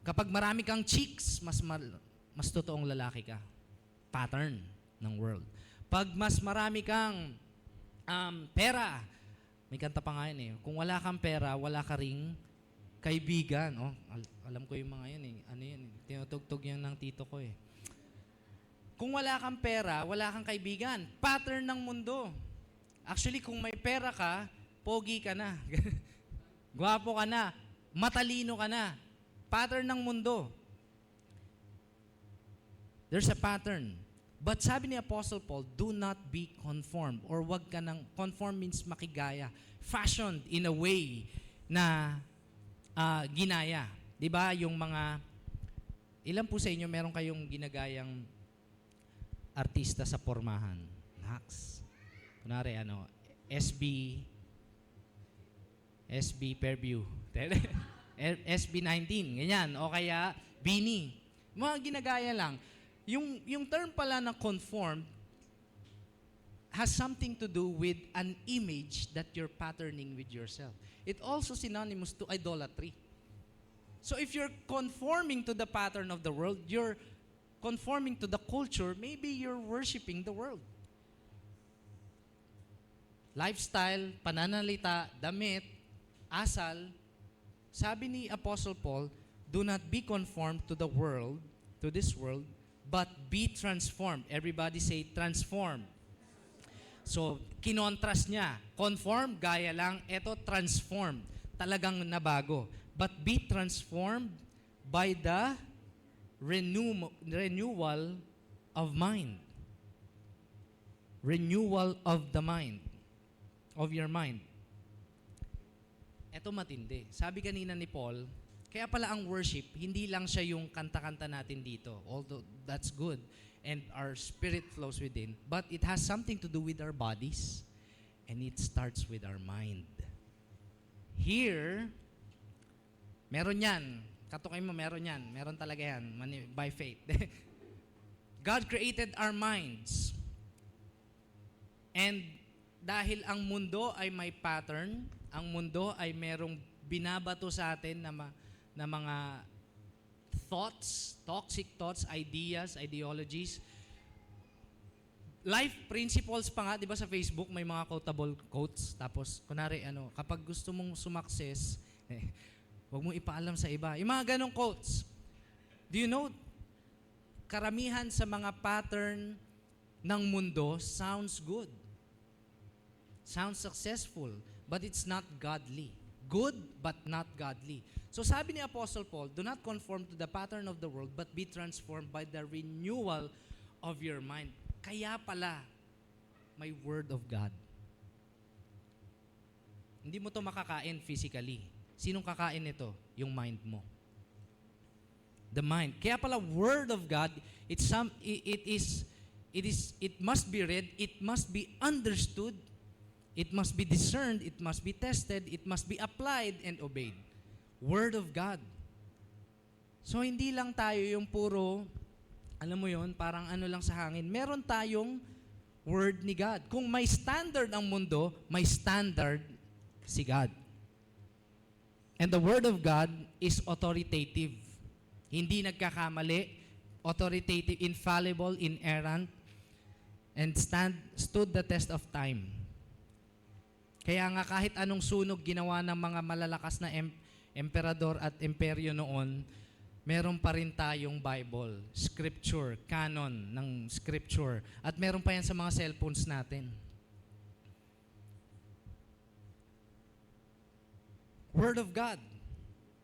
Kapag marami kang chicks, mas totoong lalaki ka. Pattern ng world. Pag mas marami kang pera, may kanta pa nga yun eh. Kung wala kang pera, wala ka ring kaibigan. Oh, alam ko yung mga yun eh. Ano yun? Tinutugtog yan ng tito ko eh. Kung wala kang pera, wala kang kaibigan. Pattern ng mundo. Actually, kung may pera ka, pogi ka na. Gwapo ka na. Matalino ka na. Pattern ng mundo. There's a pattern. But sabi ni Apostle Paul, do not be conformed. Or wag ka nang, conform means makigaya. Fashioned in a way na ginaya. Diba? Yung mga, ilan po sa inyo meron kayong ginagayang artista sa pormahan? Nax. Kunwari, SB Fairview. SB19, ganyan. O kaya, Bini. Mga ginagaya lang. Yung term pala na conformed has something to do with an image that you're patterning with yourself. It also synonymous to idolatry. So if you're conforming to the pattern of the world, you're conforming to the culture, maybe you're worshiping the world. Lifestyle, pananalita, damit, asal. Sabi ni Apostle Paul, do not be conformed to the world, to this world, but be transformed. Everybody say transform. So, kinontrast niya. Conform, gaya lang. Ito, transform. Talagang nabago. But be transformed by the renewal of mind. Renewal of the mind. Of your mind. Ito matindi. Sabi kanina ni Paul, kaya pala ang worship, hindi lang siya yung kanta-kanta natin dito. Although that's good and our spirit flows within, but it has something to do with our bodies and it starts with our mind. Here, meron yan. Katukay mo, meron yan. Meron talaga yan. By faith. God created our minds. And dahil ang mundo ay may pattern, ang mundo ay merong binabato sa atin na mga thoughts, toxic thoughts, ideas, ideologies, life principles pa nga, di ba sa Facebook, may mga quotable quotes. Tapos, kunwari, kapag gusto mong sumakses, huwag mong ipaalam sa iba. Yung mga ganong quotes. Do you know, karamihan sa mga pattern ng mundo sounds good. Sounds successful, but it's not godly. Good, but not godly. So sabi ni Apostle Paul, do not conform to the pattern of the world, but be transformed by the renewal of your mind. Kaya pala, may Word of God. Hindi mo to makakain physically. Sinong kakain nito? Yung mind mo. The mind. Kaya pala, Word of God, it must be read, it must be understood, it must be discerned, it must be tested, it must be applied and obeyed. Word of God. So, hindi lang tayo yung puro, alam mo yon, parang ano lang sa hangin. Meron tayong Word ni God. Kung may standard ang mundo, may standard si God. And the Word of God is authoritative. Hindi nagkakamali, authoritative, infallible, inerrant, and stood the test of time. Kaya nga kahit anong sunog ginawa ng mga malalakas na emperador at imperyo noon, meron pa rin tayong Bible, Scripture, canon ng Scripture. At meron pa yan sa mga cellphones natin. Word of God.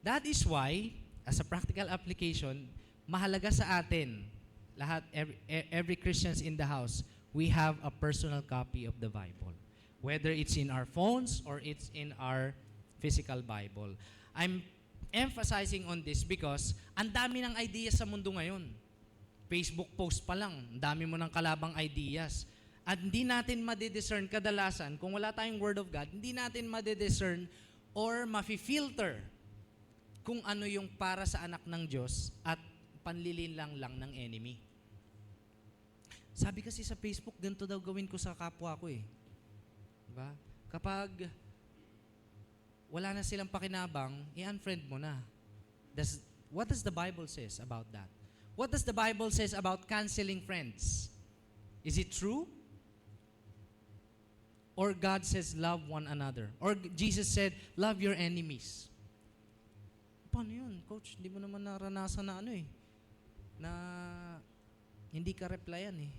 That is why, as a practical application, mahalaga sa atin, lahat, every Christians in the house, we have a personal copy of the Bible. Whether it's in our phones or it's in our physical Bible. I'm emphasizing on this because ang dami ng ideas sa mundo ngayon. Facebook post pa lang, ang dami mo ng kalabang ideas. At hindi natin madidiscern kadalasan, kung wala tayong Word of God, hindi natin madidiscern or mafi-filter kung ano yung para sa anak ng Diyos at panlilinlang lang ng enemy. Sabi kasi sa Facebook, ganito daw gawin ko sa kapwa ko eh. Diba? Kapag wala na silang pakinabang, i-unfriend mo na. What does the Bible says about that? What does the Bible says about canceling friends? Is it true? Or God says, love one another? Or Jesus said, love your enemies? Paano yun, Coach? Hindi mo naman naranasan na na hindi ka replyan eh.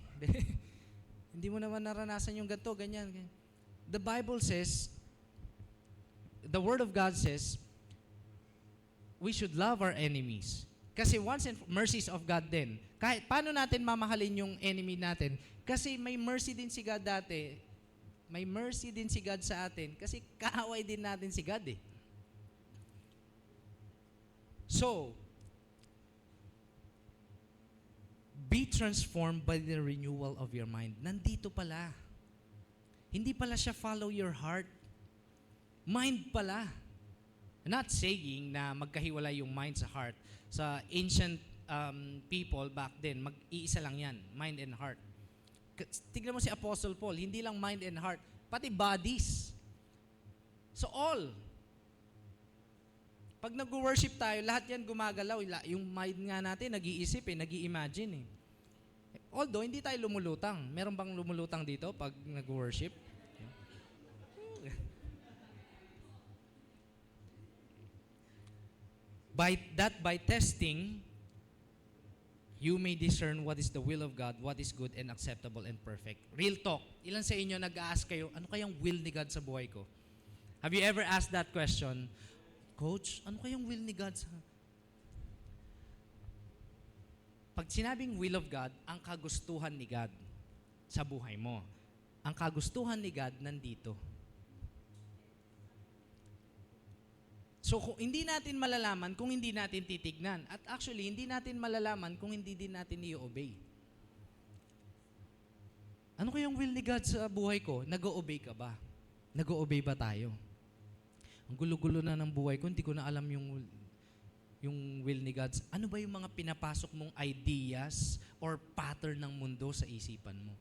Hindi mo naman naranasan yung ganito, ganyan. The Bible says, the Word of God says, we should love our enemies. Kasi once and mercies of God din. Kahit paano natin mamahalin yung enemy natin? Kasi may mercy din si God dati. May mercy din si God sa atin. Kasi kaaway din natin si God eh. So, be transformed by the renewal of your mind. Nandito pala. Hindi pala siya follow your heart. Mind pala. Not saying na magkahiwalay yung mind sa heart. Sa ancient people back then, mag-iisa lang yan, mind and heart. Tignan mo si Apostle Paul, hindi lang mind and heart, pati bodies. So all. Pag nag-worship tayo, lahat yan gumagalaw. Yung mind nga natin, nag-iisip nag-i-imagine Although, hindi tayo lumulutang. Meron bang lumulutang dito pag nag-worship? By testing, you may discern what is the will of God, what is good and acceptable and perfect. Real talk. Ilan sa inyo nag-ask kayo, ano kayang will ni God sa buhay ko? Have you ever asked that question? Coach, ano kayang will ni God sa... Pag sinabing will of God, ang kagustuhan ni God sa buhay mo. Ang kagustuhan ni God nandito. So, kung hindi natin malalaman kung hindi natin titignan. At actually, hindi natin malalaman kung hindi din natin i-obey. Ano kayang will ni God sa buhay ko? Nag-o-obey ka ba? Nag-o-obey ba tayo? Ang gulo-gulo na ng buhay ko, hindi ko na alam yung will ni God. Ano ba yung mga pinapasok mong ideas or pattern ng mundo sa isipan mo?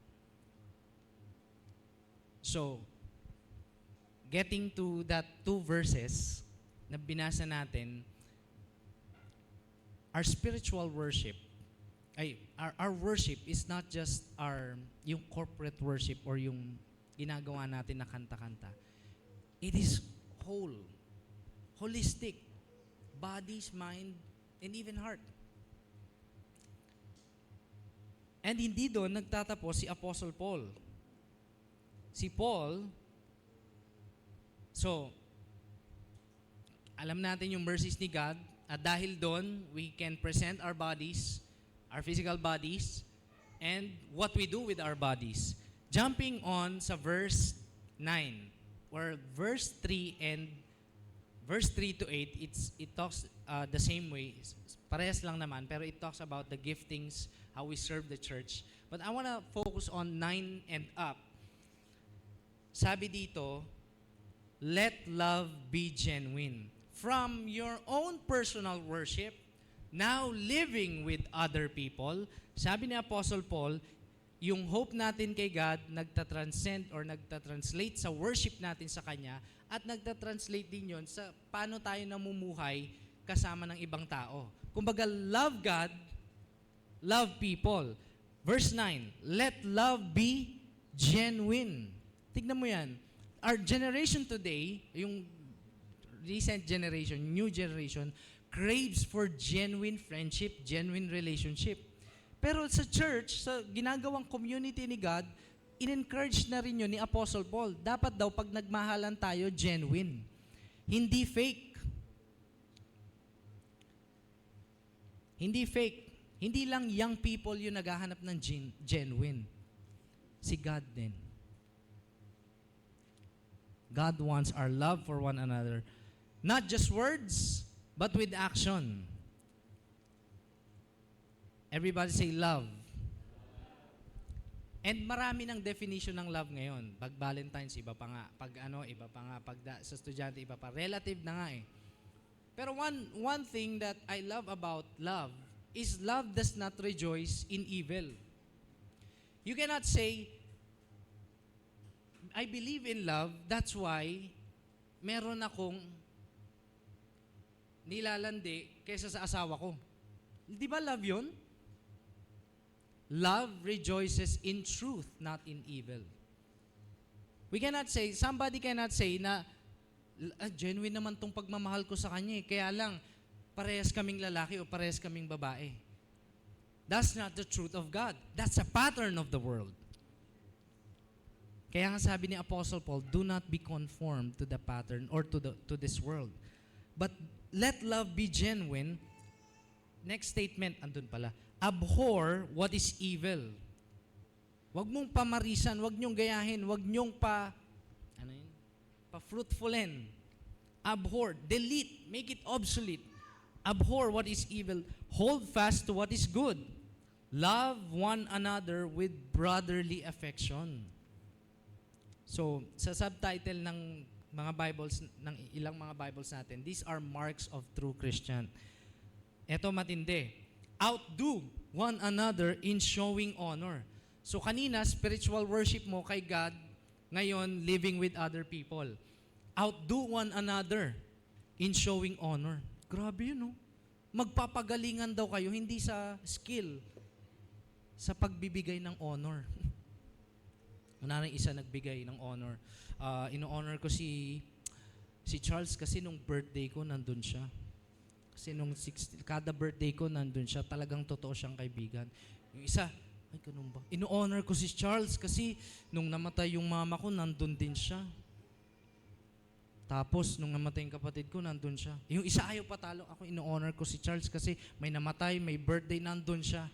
So, getting to that 2 verses na binasa natin, our spiritual worship our worship is not just yung corporate worship or yung ginagawa natin na kanta-kanta. It is holistic, bodies, mind, and even heart. And hindi doon nagtatapos si Apostle Paul. Si Paul, so, alam natin yung mercies ni God, at dahil doon, we can present our bodies, our physical bodies, and what we do with our bodies. Jumping on sa verse 9, or verse 3 and verse 3 to 8, it talks the same way. Parehas lang naman, pero it talks about the giftings, how we serve the church. But I want to focus on 9 and up. Sabi dito, let love be genuine. From your own personal worship, now living with other people, sabi ni Apostle Paul, yung hope natin kay God nagtatranscend or nagtatranslate sa worship natin sa Kanya at nagtatranslate din yon sa paano tayo namumuhay kasama ng ibang tao. Kumbaga, love God, love people. Verse 9, let love be genuine. Tignan mo yan. Our generation today, yung recent generation, new generation, craves for genuine friendship, genuine relationship. Pero sa church, sa ginagawang community ni God, in-encourage na rin yun ni Apostle Paul. Dapat daw pag nagmahalan tayo, genuine. Hindi fake. Hindi fake. Hindi lang young people yung naghahanap ng genuine. Si God din. God wants our love for one another. Not just words, but with action. Everybody say love. And marami ng definition ng love ngayon. Pag Valentine's, iba pa nga. Pag iba pa nga. Pag sa estudyante, iba pa. Relative na nga eh. Pero one thing that I love about love is love does not rejoice in evil. You cannot say, I believe in love, that's why meron akong nilalandi kaysa sa asawa ko. Di ba love yun? Love rejoices in truth, not in evil. Somebody cannot say na, genuine naman tong pagmamahal ko sa kanya eh. Kaya lang, parehas kaming lalaki o parehas kaming babae. That's not the truth of God. That's a pattern of the world. Kaya nga sabi ni Apostle Paul, do not be conformed to the pattern or to this world. But let love be genuine. Next statement, andun pala. Abhor what is evil. Huwag mong pamarisan, huwag niyong gayahin, huwag niyong pa-fruitfulin. Abhor, delete, make it obsolete. Abhor what is evil. Hold fast to what is good. Love one another with brotherly affection. So, sa subtitle ng mga Bibles, ng ilang mga Bibles natin, these are marks of true Christian. Ito matindi. Outdo one another in showing honor. So kanina, spiritual worship mo kay God, ngayon, living with other people. Outdo one another in showing honor. Grabe yun, no? Magpapagalingan daw kayo, hindi sa skill, sa pagbibigay ng honor. Una rin isa nagbigay ng honor. Ino-honor ko si Charles kasi nung birthday ko, nandun siya. Kasi nung kada birthday ko, nandun siya. Talagang totoo siyang kaibigan. Yung isa, ay ganun ba? Ino-honor ko si Charles kasi nung namatay yung mama ko, nandun din siya. Tapos, nung namatay yung kapatid ko, nandun siya. Yung isa ayaw patalo. Ako, ino-honor ko si Charles kasi may namatay, may birthday, nandun siya.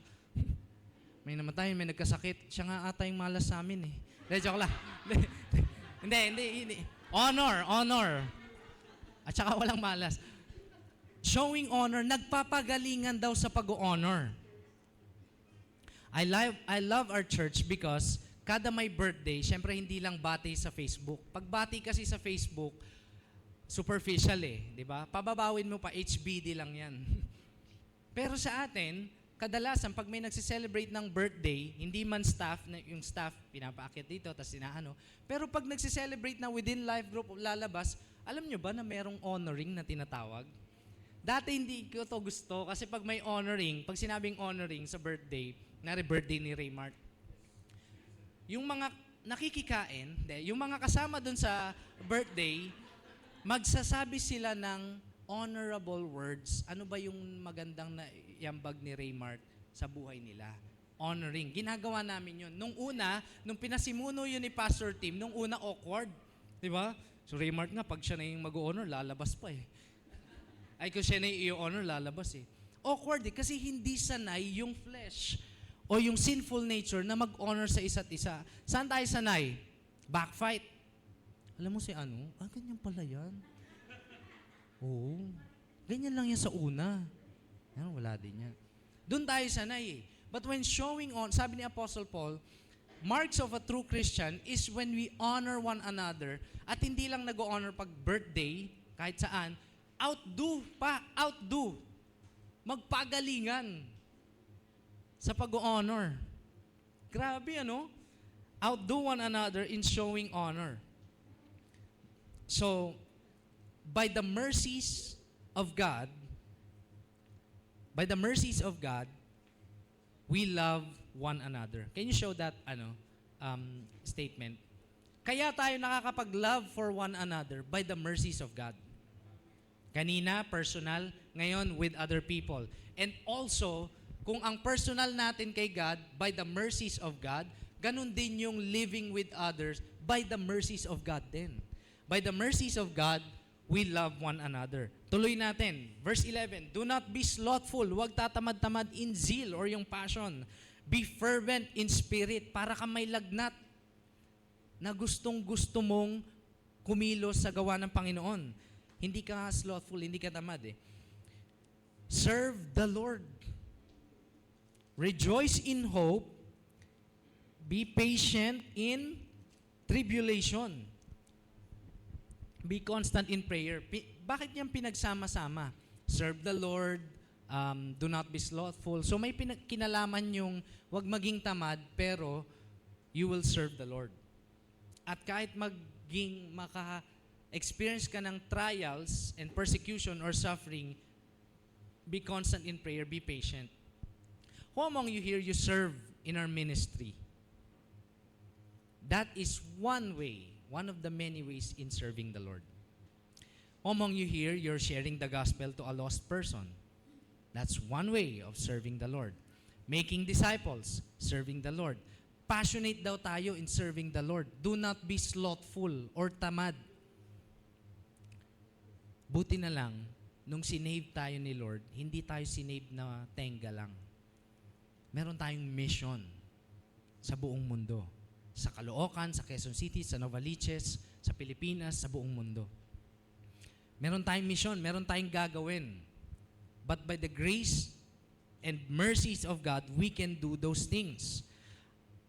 May namatay, may nagkasakit. Siya nga ata yung malas sa amin eh. Hindi, joke lang. Hindi. Honor. At saka walang malas. Showing honor, nagpapagalingan daw sa pag-honor. I love our church because kada may birthday, syempre hindi lang bati sa Facebook. Pag bati kasi sa Facebook, superficial eh, di ba? Pababawin mo pa, HBD lang yan. Pero sa atin, kadalasan pag may nagse-celebrate ng birthday, hindi man staff, yung staff pinapaakit dito, tapos sinaano. Pero pag nagse-celebrate na within life group lalabas, alam nyo ba na merong honoring na tinatawag? Dati hindi ko to gusto kasi pag may honoring, pag sinabing honoring sa birthday, birthday ni Raymart, yung mga nakikikain, yung mga kasama dun sa birthday, magsasabi sila ng honorable words. Ano ba yung magandang na yambag ni Raymart sa buhay nila? Honoring. Ginagawa namin yun. Nung pinasimuno yun ni Pastor Tim, nung una awkward. Di ba? So Raymart nga, pag siya na yung mag-honor, lalabas pa eh. Ay, kung siya na yung honor, lalabas eh. Awkward eh, kasi hindi sanay yung flesh o yung sinful nature na mag-honor sa isa't isa. Saan tayo sanay? Backfight. Alam mo si ano? Ganyan pala yan. Oo. Ganyan lang yan sa una. Yan, wala din yan. Doon tayo sanay eh. But when showing on, sabi ni Apostle Paul, marks of a true Christian is when we honor one another at hindi lang nag-honor pag birthday, kahit saan, outdo. Magpagalingan sa pag-honor. Grabe ano? Outdo one another in showing honor. So, by the mercies of God, we love one another. Can you show that statement? Kaya tayo nakakapag-love for one another by the mercies of God. Kanina, personal. Ngayon, with other people. And also, kung ang personal natin kay God, by the mercies of God, ganun din yung living with others by the mercies of God din. By the mercies of God, we love one another. Tuloy natin. Verse 11, do not be slothful. Huwag tatamad-tamad in zeal or yung passion. Be fervent in spirit. Para ka may lagnat na gustong-gusto mong kumilos sa gawa ng Panginoon. Hindi ka slothful, hindi ka tamad eh. Serve the Lord. Rejoice in hope. Be patient in tribulation. Be constant in prayer. Bakit yan pinagsama-sama? Serve the Lord. Do not be slothful. So may kinalaman yung wag maging tamad, pero you will serve the Lord. At kahit maka-experience ka ng trials and persecution or suffering, be constant in prayer, be patient. Who among you here, you serve in our ministry? That is one way, one of the many ways in serving the Lord. Who among you here, you're sharing the gospel to a lost person? That's one way of serving the Lord. Making disciples, serving the Lord. Passionate daw tayo in serving the Lord. Do not be slothful or tamad. Buti na lang, nung sinave tayo ni Lord, hindi tayo sinave na tenga lang. Meron tayong mission sa buong mundo. Sa Caloocan, sa Quezon City, sa Novaliches, sa Pilipinas, sa buong mundo. Meron tayong mission, meron tayong gagawin. But by the grace and mercies of God, we can do those things.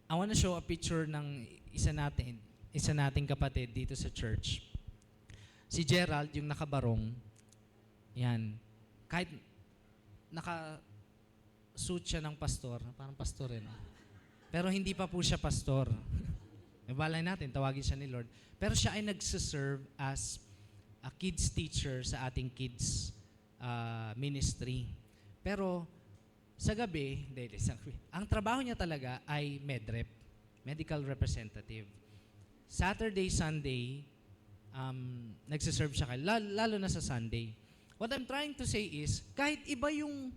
I want to show a picture ng isa nating kapatid dito sa church. Si Gerald, yung nakabarong, yan, kahit naka-suit siya ng pastor, parang pastor rin. Pero hindi pa po siya pastor. May balay natin, tawagin siya ni Lord. Pero siya ay nagsiserve as a kids teacher sa ating kids ministry. Pero sa gabi, ang trabaho niya talaga ay medrep, medical representative. Saturday, Sunday, nagsiserve siya kayo, lalo na sa Sunday. What I'm trying to say is, kahit iba yung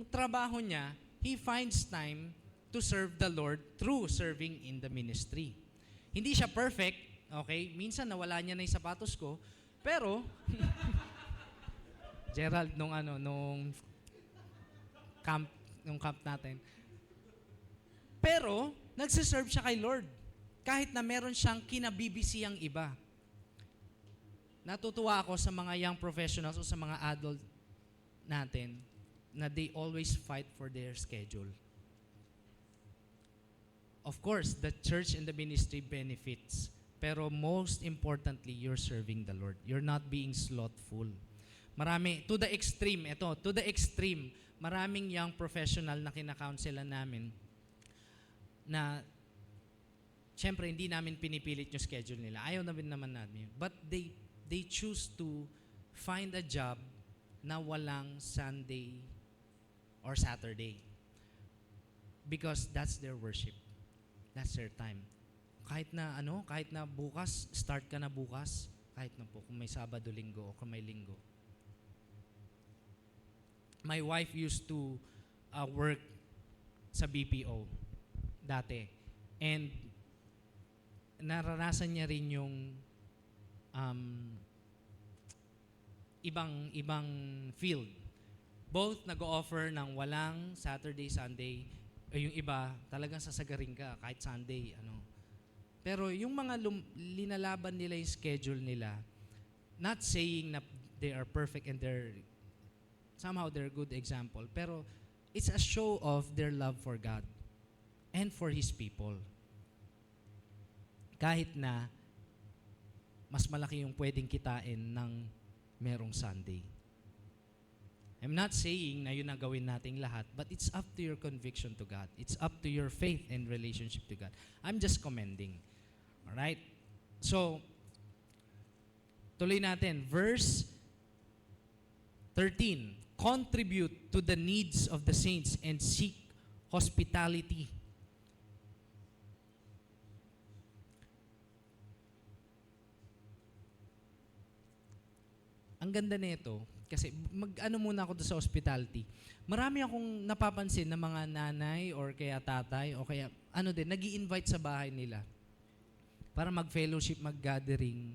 trabaho niya, he finds time to serve the Lord through serving in the ministry. Hindi siya perfect, okay? Minsan nawala niya na yung sapatos ko, pero Gerald, nung camp natin. Pero nagsiserve siya kay Lord. Kahit na meron siyang kinabibisiyang iba. Natutuwa ako sa mga young professionals o sa mga adult natin na they always fight for their schedule. Of course, the church and the ministry benefits. Pero most importantly, you're serving the Lord. You're not being slothful. Marami, to the extreme, maraming young professional na kinakaunselan namin na syempre, hindi namin pinipilit yung schedule nila. Ayaw na naman namin. But they choose to find a job na walang Sunday or Saturday. Because that's their worship. That's their time. Kahit na bukas, start ka na bukas, kahit na po kung may Sabado, Linggo o kung may Linggo. My wife used to work sa BPO dati. And naranasan niya rin yung ibang field. Both nag-o-offer ng walang Saturday, Sunday, o yung iba talagang sasagarin ka kahit Sunday, Pero yung mga linalaban nila yung schedule nila, not saying na they are perfect and somehow they're a good example, pero it's a show of their love for God and for His people. Kahit na mas malaki yung pwedeng kitain ng merong Sunday. I'm not saying na yun ang gawin nating lahat, but it's up to your conviction to God. It's up to your faith and relationship to God. I'm just commending. Alright? So, tuloy natin. Verse 13. Contribute to the needs of the saints and seek hospitality. Ang ganda nito, kasi muna ako doon sa hospitality. Marami akong napapansin na mga nanay or kaya tatay o kaya nag-i-invite sa bahay nila para mag-fellowship, mag-gathering.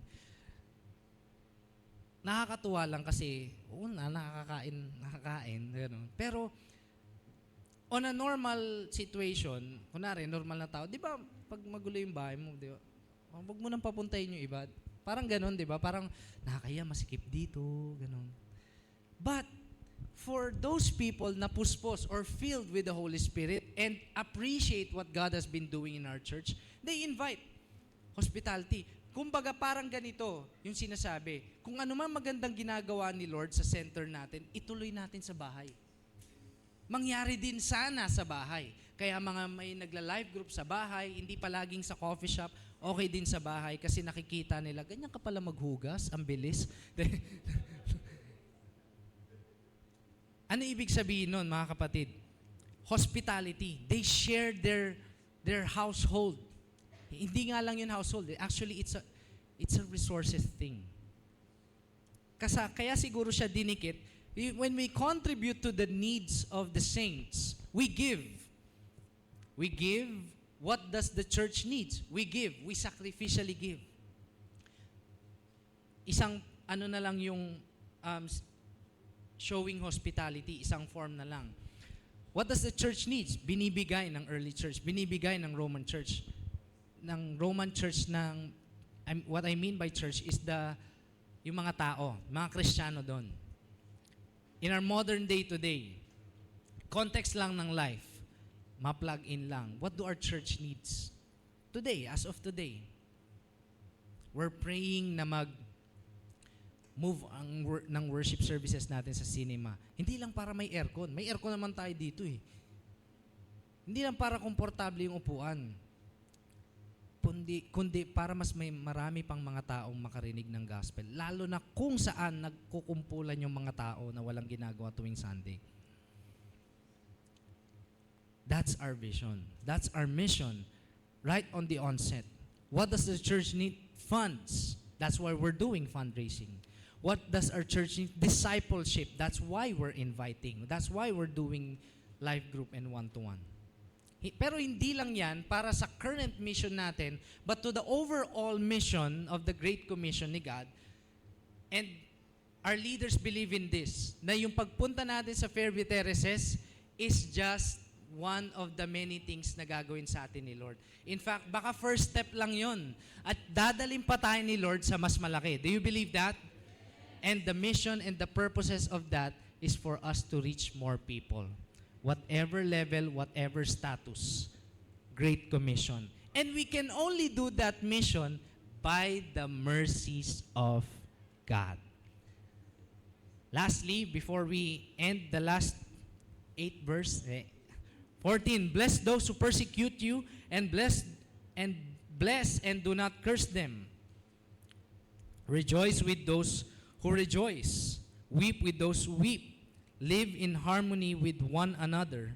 Nakakatuwa lang kasi, nakakain, gano'n. Pero, on a normal situation, kunwari, normal na tao, di ba, pag magulo yung bahay mo, di ba, huwag mo nang papuntahin yung iba. Parang gano'n, di ba? Parang, nakakaya, masikip dito, gano'n. But, for those people na puspos or filled with the Holy Spirit and appreciate what God has been doing in our church, they invite hospitality. Kumbaga parang ganito yung sinasabi, kung ano man magandang ginagawa ni Lord sa center natin, ituloy natin sa bahay. Mangyari din sana sa bahay. Kaya mga may nagla-live group sa bahay, hindi palaging sa coffee shop, okay din sa bahay kasi nakikita nila, ganyan ka pala maghugas, ang bilis. Ano ibig sabihin nun, mga kapatid? Hospitality. They share their household. Hindi nga lang yun household. Actually, it's a resources thing. Kaya siguro siya dinikit. When we contribute to the needs of the saints, we give. We give. What does the church needs? We give. We sacrificially give. Isang na lang yung showing hospitality, isang form na lang. What does the church needs? Binibigay ng early church, binibigay ng Roman church. What I mean by church is yung mga tao, mga Kristiyano doon. In our modern day today, context lang ng life, ma-plug in lang. What do our church needs? Today, as of today, we're praying na move ng worship services natin sa cinema. Hindi lang para may aircon. May aircon naman tayo dito eh. Hindi lang para komportable yung upuan. Kundi para mas may marami pang mga taong makarinig ng gospel. Lalo na kung saan nagkukumpulan yung mga tao na walang ginagawa tuwing Sunday. That's our vision. That's our mission. Right on the onset. What does the church need? Funds. That's why we're doing fundraising. What does our church need? Discipleship. That's why we're inviting. That's why we're doing life group and one-to-one. Pero hindi lang yan para sa current mission natin, but to the overall mission of the Great Commission ni God. And our leaders believe in this, na yung pagpunta natin sa Fairview Terraces is just one of the many things na gagawin sa atin ni Lord. In fact, baka first step lang yun. At dadalhin pa tayo ni Lord sa mas malaki. Do you believe that? And the mission and the purposes of that is for us to reach more people. Whatever level, whatever status. Great Commission. And we can only do that mission by the mercies of God. Lastly, before we end the last 8 verse, 14, bless those who persecute you and bless and do not curse them. Rejoice with those who who rejoice. Weep with those who weep. Live in harmony with one another.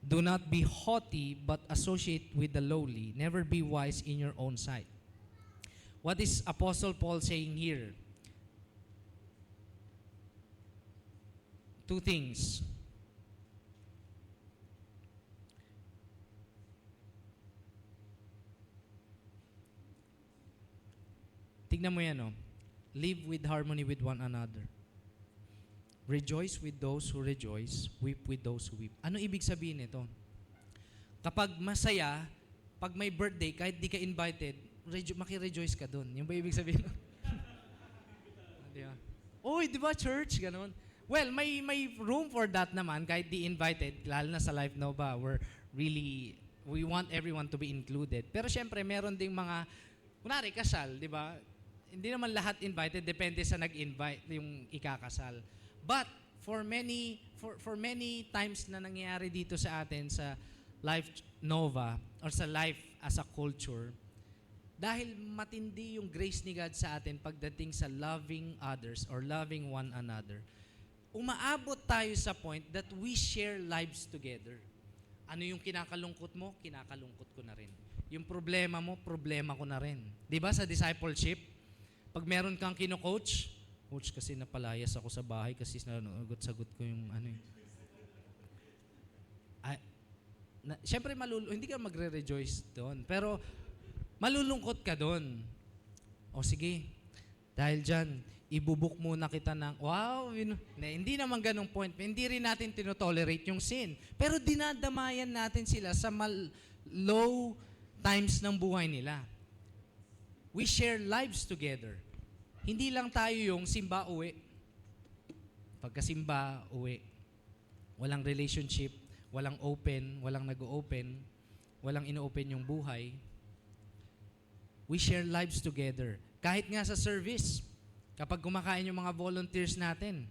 Do not be haughty, but associate with the lowly. Never be wise in your own sight. What is Apostle Paul saying here? Two things. Tignan mo yan, no? Live with harmony with one another. Rejoice with those who rejoice, weep with those who weep. Ano ibig sabihin nito? Kapag masaya, pag may birthday, kahit di ka invited, maki-rejoice ka dun. Yung ba ibig sabihin? Di ba? Oy, di ba church? Ganon. Well, may room for that naman, kahit di invited, lalo na sa Life Nova, we want everyone to be included. Pero syempre, meron ding mga, kunwari, kasal, di ba? Hindi naman lahat invited, depende sa nag-invite, yung ikakasal. But for many times na nangyayari dito sa atin sa Life Nova or sa life as a culture, dahil matindi yung grace ni God sa atin pagdating sa loving others or loving one another, umaabot tayo sa point that we share lives together. Ano yung kinakalungkot mo? Kinakalungkot ko na rin. Yung problema mo, problema ko na rin. Di ba sa discipleship? Pag meron kang kino-coach, coach, kasi napalayas ako sa bahay kasi sagot ko yung ano eh. Siyempre hindi ka magre-rejoice doon. Pero malulungkot ka doon. O sige, dahil dyan, ibubuk muna kita ng, wow, hindi naman ganong point. Hindi rin natin tinotolerate yung sin. Pero dinadamayan natin sila sa low times ng buhay nila. We share lives together. Hindi lang tayo yung simba, uwi. Pagkasimba, uwi. Walang relationship, walang open, walang nag-open, walang ino-open yung buhay. We share lives together. Kahit nga sa service, kapag kumakain yung mga volunteers natin,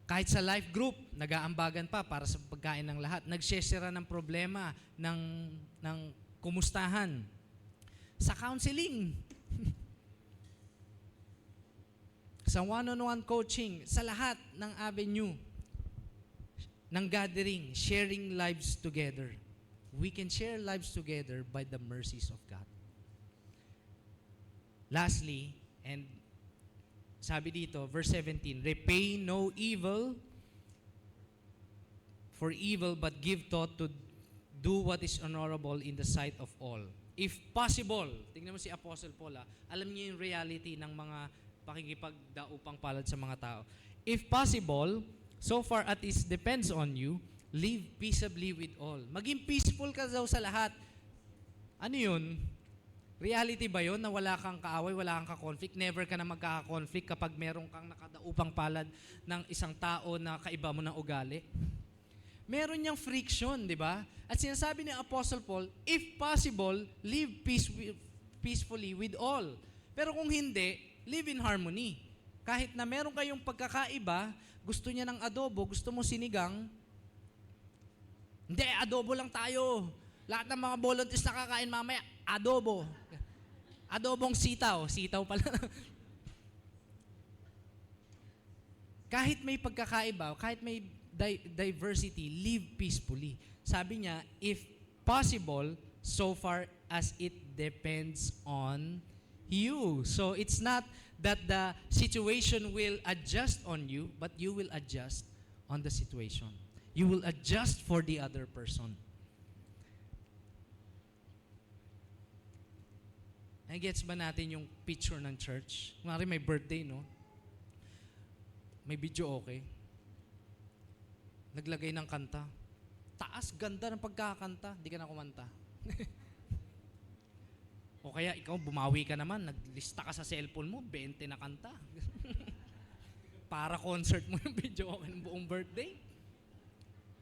kahit sa life group, nag-aambagan pa para sa pagkain ng lahat. Nag-share ng problema, ng kumustahan. Sa counseling, sa one-on-one coaching, sa lahat ng avenue ng gathering, sharing lives together. We can share lives together by the mercies of God. Lastly, and sabi dito, verse 17, repay no evil for evil, but give thought to do what is honorable in the sight of all. If possible, tingnan mo si Apostle Paul, alam niya yung reality ng mga pakikipagdaupang palad sa mga tao. If possible, so far at least depends on you, live peaceably with all. Maging peaceful ka daw sa lahat. Ano yun? Reality ba yun na wala kang kaaway, wala kang ka-conflict? Never ka na magkaka-conflict kapag meron kang nakadaupang palad ng isang tao na kaiba mo ng ugali? Meron niyang friction, di ba? At sinasabi ni Apostle Paul, if possible, live peacefully with all. Pero kung hindi, live in harmony. Kahit na meron kayong pagkakaiba, gusto niya ng adobo, gusto mo sinigang, hindi, adobo lang tayo. Lahat ng mga volunteers na kakain mamaya, adobo. Adobong sitaw. Sitaw pala. Kahit may pagkakaiba, kahit may diversity, live peacefully. Sabi niya, if possible, so far as it depends on you. So it's not that the situation will adjust on you, but you will adjust on the situation. You will adjust for the other person. Gets ba natin yung picture ng church? Kunwari may birthday, no? May video okay. Naglagay ng kanta. Taas, ganda ng pagkakanta. Di ka na kumanta. O kaya ikaw, bumawi ka naman. Naglista ka sa cellphone mo, 20 na kanta. Para concert mo yung video okay ng buong birthday.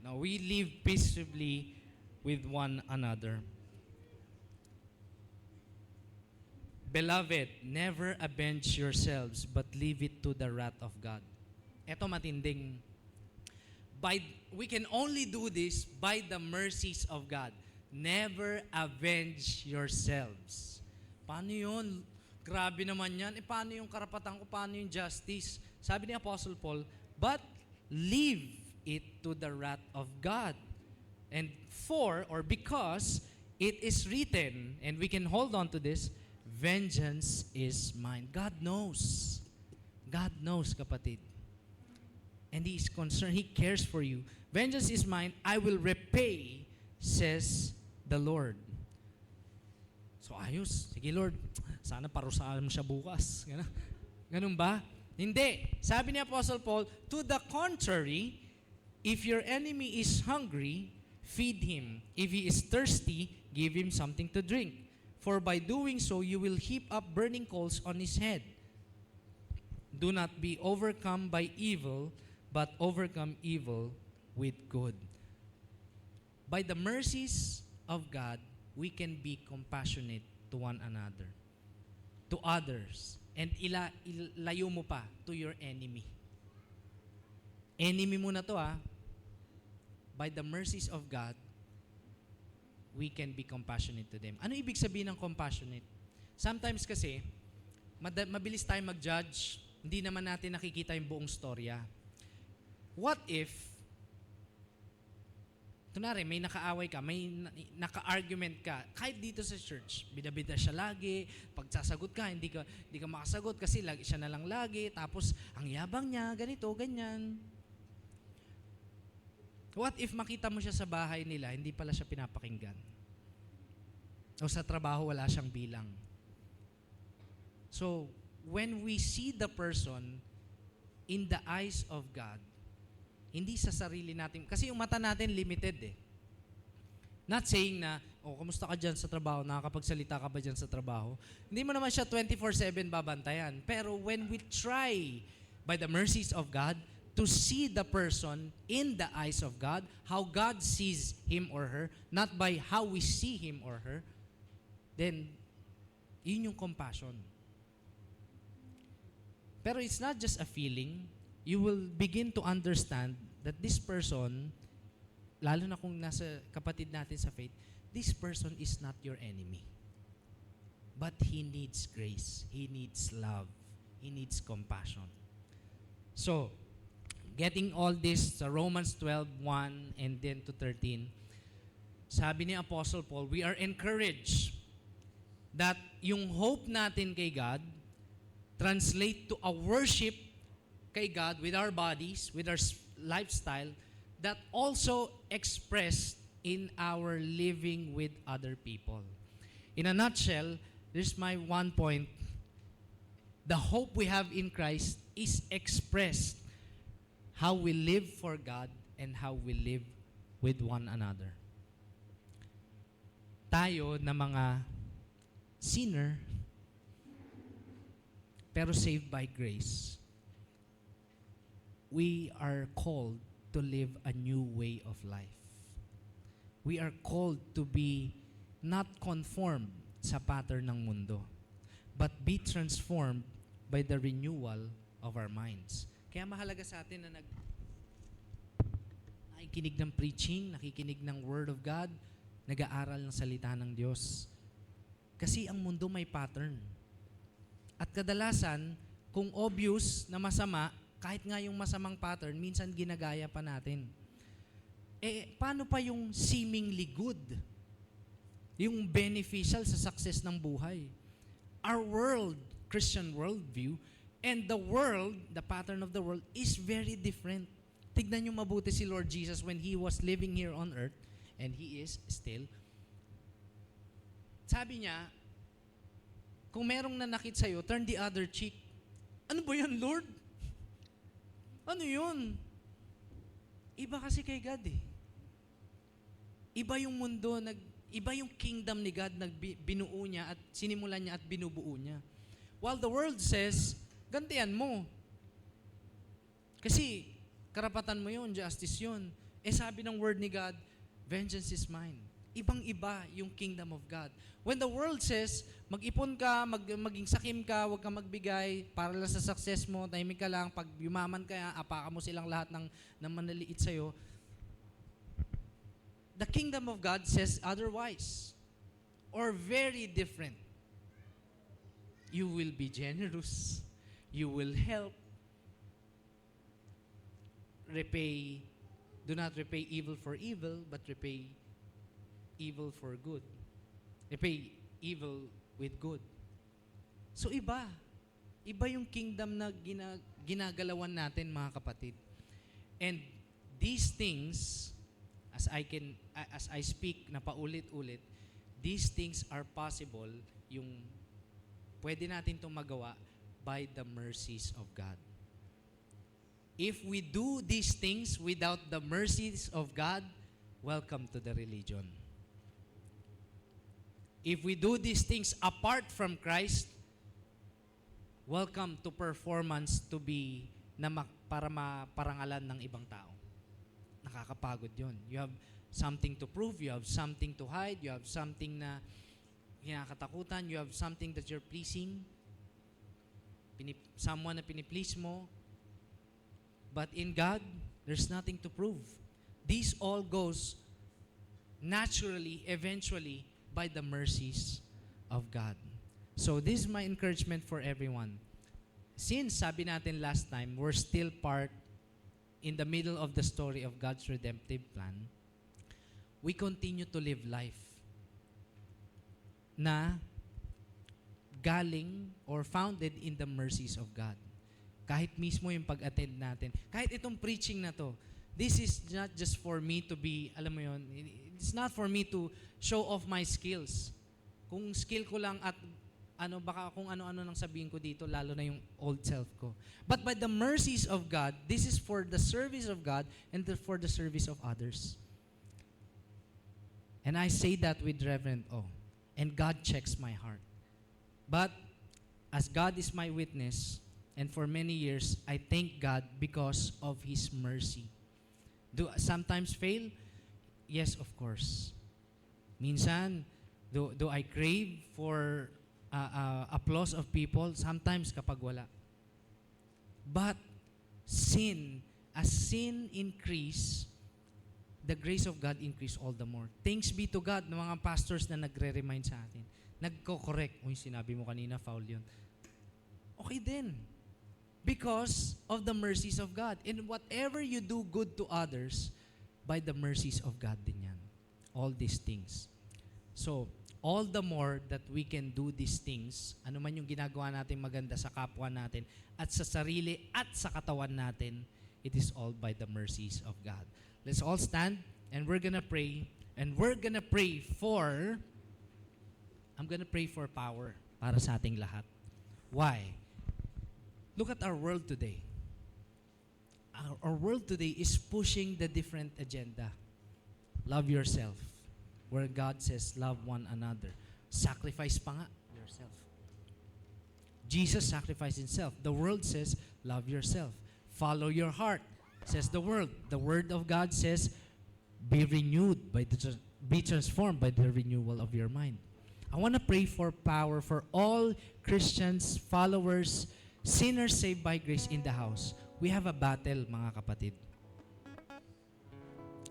Now, we live peaceably with one another. Beloved, never avenge yourselves, but leave it to the wrath of God. Ito matinding. We can only do this by the mercies of God. Never avenge yourselves. Paano yun? grabe naman yan. Paano yung karapatan ko? Paano yung justice? Sabi ni Apostle Paul, but leave it to the wrath of God. And for, or because, it is written, and we can hold on to this, vengeance is mine. God knows. God knows, kapatid. And He is concerned. He cares for you. Vengeance is mine. I will repay, says the Lord. So ayos. Sige Lord, sana parusahan mo siya bukas. Ganun ba? Hindi. Sabi ni Apostle Paul, to the contrary, if your enemy is hungry, feed him. If he is thirsty, give him something to drink. For by doing so, you will heap up burning coals on his head. Do not be overcome by evil, but overcome evil with good. By the mercies of God, we can be compassionate to one another, to others, and ilayo mo pa to your enemy. Enemy mo na to By the mercies of God, we can be compassionate to them. Ano ibig sabihin ng compassionate? Sometimes kasi, mabilis tayo mag-judge, hindi naman natin nakikita yung buong storya. What if, kunwari, may nakaaway ka, may naka-argument ka, kahit dito sa church, bida-bida siya lagi, pagsasagot ka, hindi ka makasagot kasi lagi, siya na lang lagi, tapos ang yabang niya, ganito, ganyan. What if makita mo siya sa bahay nila, hindi pala siya pinapakinggan? O sa trabaho, wala siyang bilang. So, when we see the person in the eyes of God, hindi sa sarili natin, kasi yung mata natin limited Not saying na, kamusta ka dyan sa trabaho, nakakapagsalita ka ba dyan sa trabaho? Hindi mo naman siya 24/7 babantayan. Pero when we try, by the mercies of God, to see the person in the eyes of God, how God sees him or her, not by how we see him or her, then, yun yung compassion. Pero it's not just a feeling. You will begin to understand that this person, lalo na kung nasa kapatid natin sa faith, this person is not your enemy. But he needs grace. He needs love. He needs compassion. So, getting all this sa Romans 12:1 and then to 13, sabi ni Apostle Paul, we are encouraged that yung hope natin kay God translate to a worship kay God with our bodies, with our lifestyle, that also expressed in our living with other people. In a nutshell, this is my one point. The hope we have in Christ is expressed how we live for God and how we live with one another. Tayo na mga sinner, pero saved by grace, we are called to live a new way of life. We are called to be not conformed sa pattern ng mundo, but be transformed by the renewal of our minds. Kaya mahalaga sa atin na nakikinig ng preaching, nakikinig ng Word of God, nag-aaral ng salita ng Diyos. Kasi ang mundo may pattern. At kadalasan, kung obvious na masama, kahit nga yung masamang pattern, minsan ginagaya pa natin. Paano pa yung seemingly good? Yung beneficial sa success ng buhay? Our world, Christian worldview, and the world, the pattern of the world, is very different. Tignan nyo mabuti si Lord Jesus when He was living here on earth, and He is still. Sabi niya, kung merong nanakit sa'yo, turn the other cheek. Ano ba yan, Lord? Ano yun? Iba kasi kay God Iba yung mundo, iba yung kingdom ni God na binuo niya at sinimulan niya at binubuo niya. While the world says, gantian mo. Kasi karapatan mo yun, justice yun. Sabi ng word ni God, vengeance is mine. Ibang-iba yung kingdom of God. When the world says, mag-ipon ka, maging sakim ka, huwag ka magbigay, para lang sa success mo, tahimik ka lang, pag yumaman ka, apakan mo silang lahat ng manaliit sa'yo. The kingdom of God says otherwise. Or very different. You will be generous. You will help. Repay, do not repay evil for evil, but repay evil for good. Repay evil with good. So iba. Iba yung kingdom na ginagalawan natin, mga kapatid. And these things, as I speak na paulit-ulit, these things are possible, yung pwede natin itong magawa by the mercies of God. If we do these things without the mercies of God, welcome to the religion. If we do these things apart from Christ, welcome to performance to be para maparangalan ng ibang tao. Nakakapagod yun. You have something to prove, you have something to hide, you have something na kinakatakutan, you have something that you're pleasing, someone na piniplease mo. But in God, there's nothing to prove. This all goes naturally, eventually, by the mercies of God. So this is my encouragement for everyone. Since sabi natin last time, we're still part in the middle of the story of God's redemptive plan, we continue to live life na galing or founded in the mercies of God. Kahit mismo yung pag-attend natin, kahit itong preaching na to, this is not just for me to be, alam mo yun, it's not for me to show off my skills. Kung skill ko lang at baka kung ano-ano nang sabihin ko dito, lalo na yung old self ko. But by the mercies of God, this is for the service of God and for the service of others. And I say that with reverent awe. And God checks my heart. But as God is my witness, and for many years, I thank God because of His mercy. Do I sometimes fail? Yes, of course. Minsan, do I crave for applause of people? Sometimes kapag wala. But as sin increase, the grace of God increase all the more. Thanks be to God ng mga pastors na nagre-remind sa atin. Nagko-correct. Uy, sinabi mo kanina, foul yun. Okay din. Because of the mercies of God. And whatever you do good to others, by the mercies of God din yan. All these things. So, all the more that we can do these things, ano man yung ginagawa natin maganda sa kapwa natin, at sa sarili, at sa katawan natin, it is all by the mercies of God. Let's all stand, and we're gonna pray, and we're gonna pray for, I'm gonna pray for power para sa ating lahat. Why? Look at our world today. Our world today is pushing the different agenda. Love yourself. Where God says, love one another. Sacrifice pa nga yourself. Jesus sacrificed himself. The world says, love yourself. Follow your heart, says the world. The word of God says, be renewed, be transformed by the renewal of your mind. I want to pray for power for all Christians, followers, sinners saved by grace in the house. We have a battle, mga kapatid.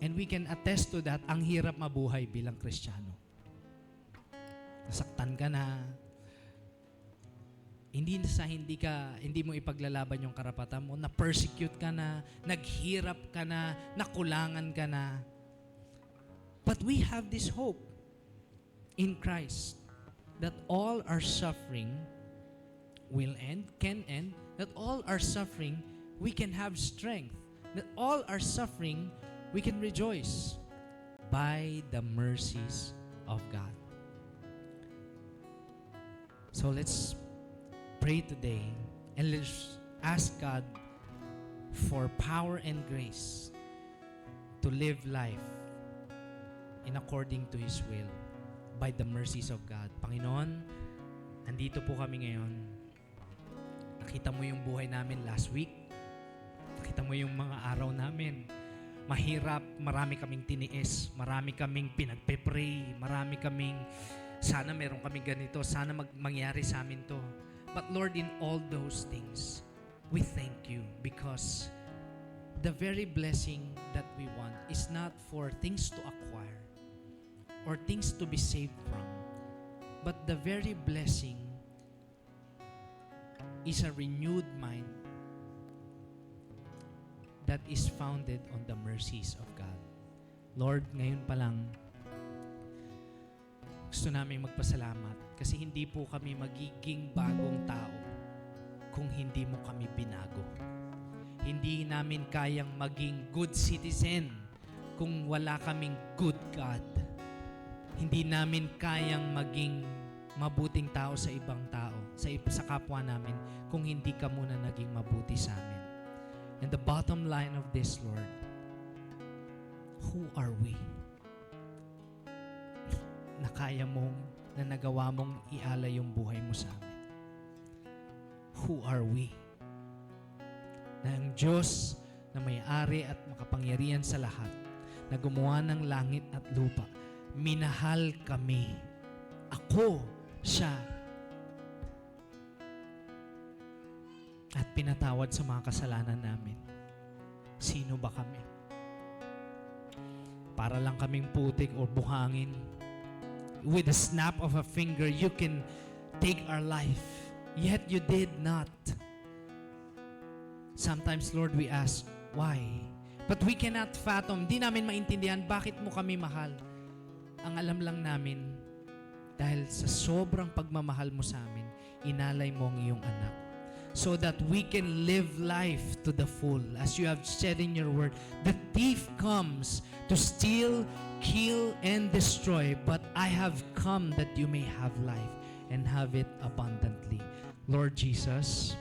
And we can attest to that, ang hirap mabuhay bilang Kristiyano. Nasaktan ka na. Hindi mo ipaglalaban yung karapatan mo, na-persecute ka na, naghirap ka na, nakulangan ka na. But we have this hope in Christ that all our suffering will end, can end, that all our suffering, we can have strength, that all our suffering, we can rejoice by the mercies of God. So let's pray today and let's ask God for power and grace to live life in according to His will by the mercies of God. Panginoon, nandito po kami ngayon. Nakita mo yung buhay namin last week. Nakita mo yung mga araw namin. Mahirap, marami kaming tiniis, marami kaming pinagpe-pray, marami kaming, sana meron kaming ganito, sana mangyari sa amin to. But Lord, in all those things, we thank you because the very blessing that we want is not for things to acquire or things to be saved from, but the very blessing is a renewed mind that is founded on the mercies of God. Lord, ngayon pa lang, gusto namin magpasalamat kasi hindi po kami magiging bagong tao kung hindi mo kami binago. Hindi namin kayang maging good citizen kung wala kaming good God. Hindi namin kayang maging mabuting tao sa ibang tao, sa kapwa namin, kung hindi ka muna naging mabuti sa amin. And the bottom line of this, Lord, who are we? Na kaya mong, na nagawa mong ialay yung buhay mo sa amin. Who are we? Na ang Diyos na may-ari at makapangyarihan sa lahat, na gumawa ng langit at lupa, minahal kami. Ako, siya. At pinatawad sa mga kasalanan namin. Sino ba kami? Para lang kaming putik o buhangin. With a snap of a finger, you can take our life. Yet you did not. Sometimes, Lord, we ask, why? But we cannot fathom. Di namin maintindihan bakit mo kami mahal. Ang alam lang namin, dahil sa sobrang pagmamahal mo sa amin, inalay mo ang iyong anak. So that we can live life to the full. As you have said in your word, the thief comes to steal, kill, and destroy, but I have come that you may have life and have it abundantly. Lord Jesus,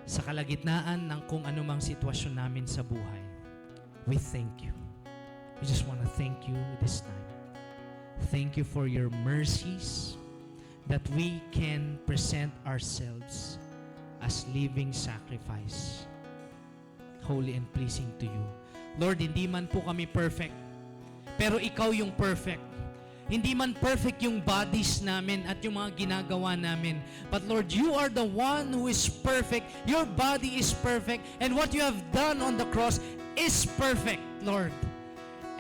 sa kalagitnaan ng kung anumang sitwasyon namin sa buhay, we thank you. We just want to thank you this time. Thank you for your mercies, that we can present ourselves as living sacrifice, holy and pleasing to you. Lord, hindi man po kami perfect, pero ikaw yung perfect. Hindi man perfect yung bodies namin at yung mga ginagawa namin. But Lord, you are the one who is perfect. Your body is perfect. And what you have done on the cross is perfect, Lord.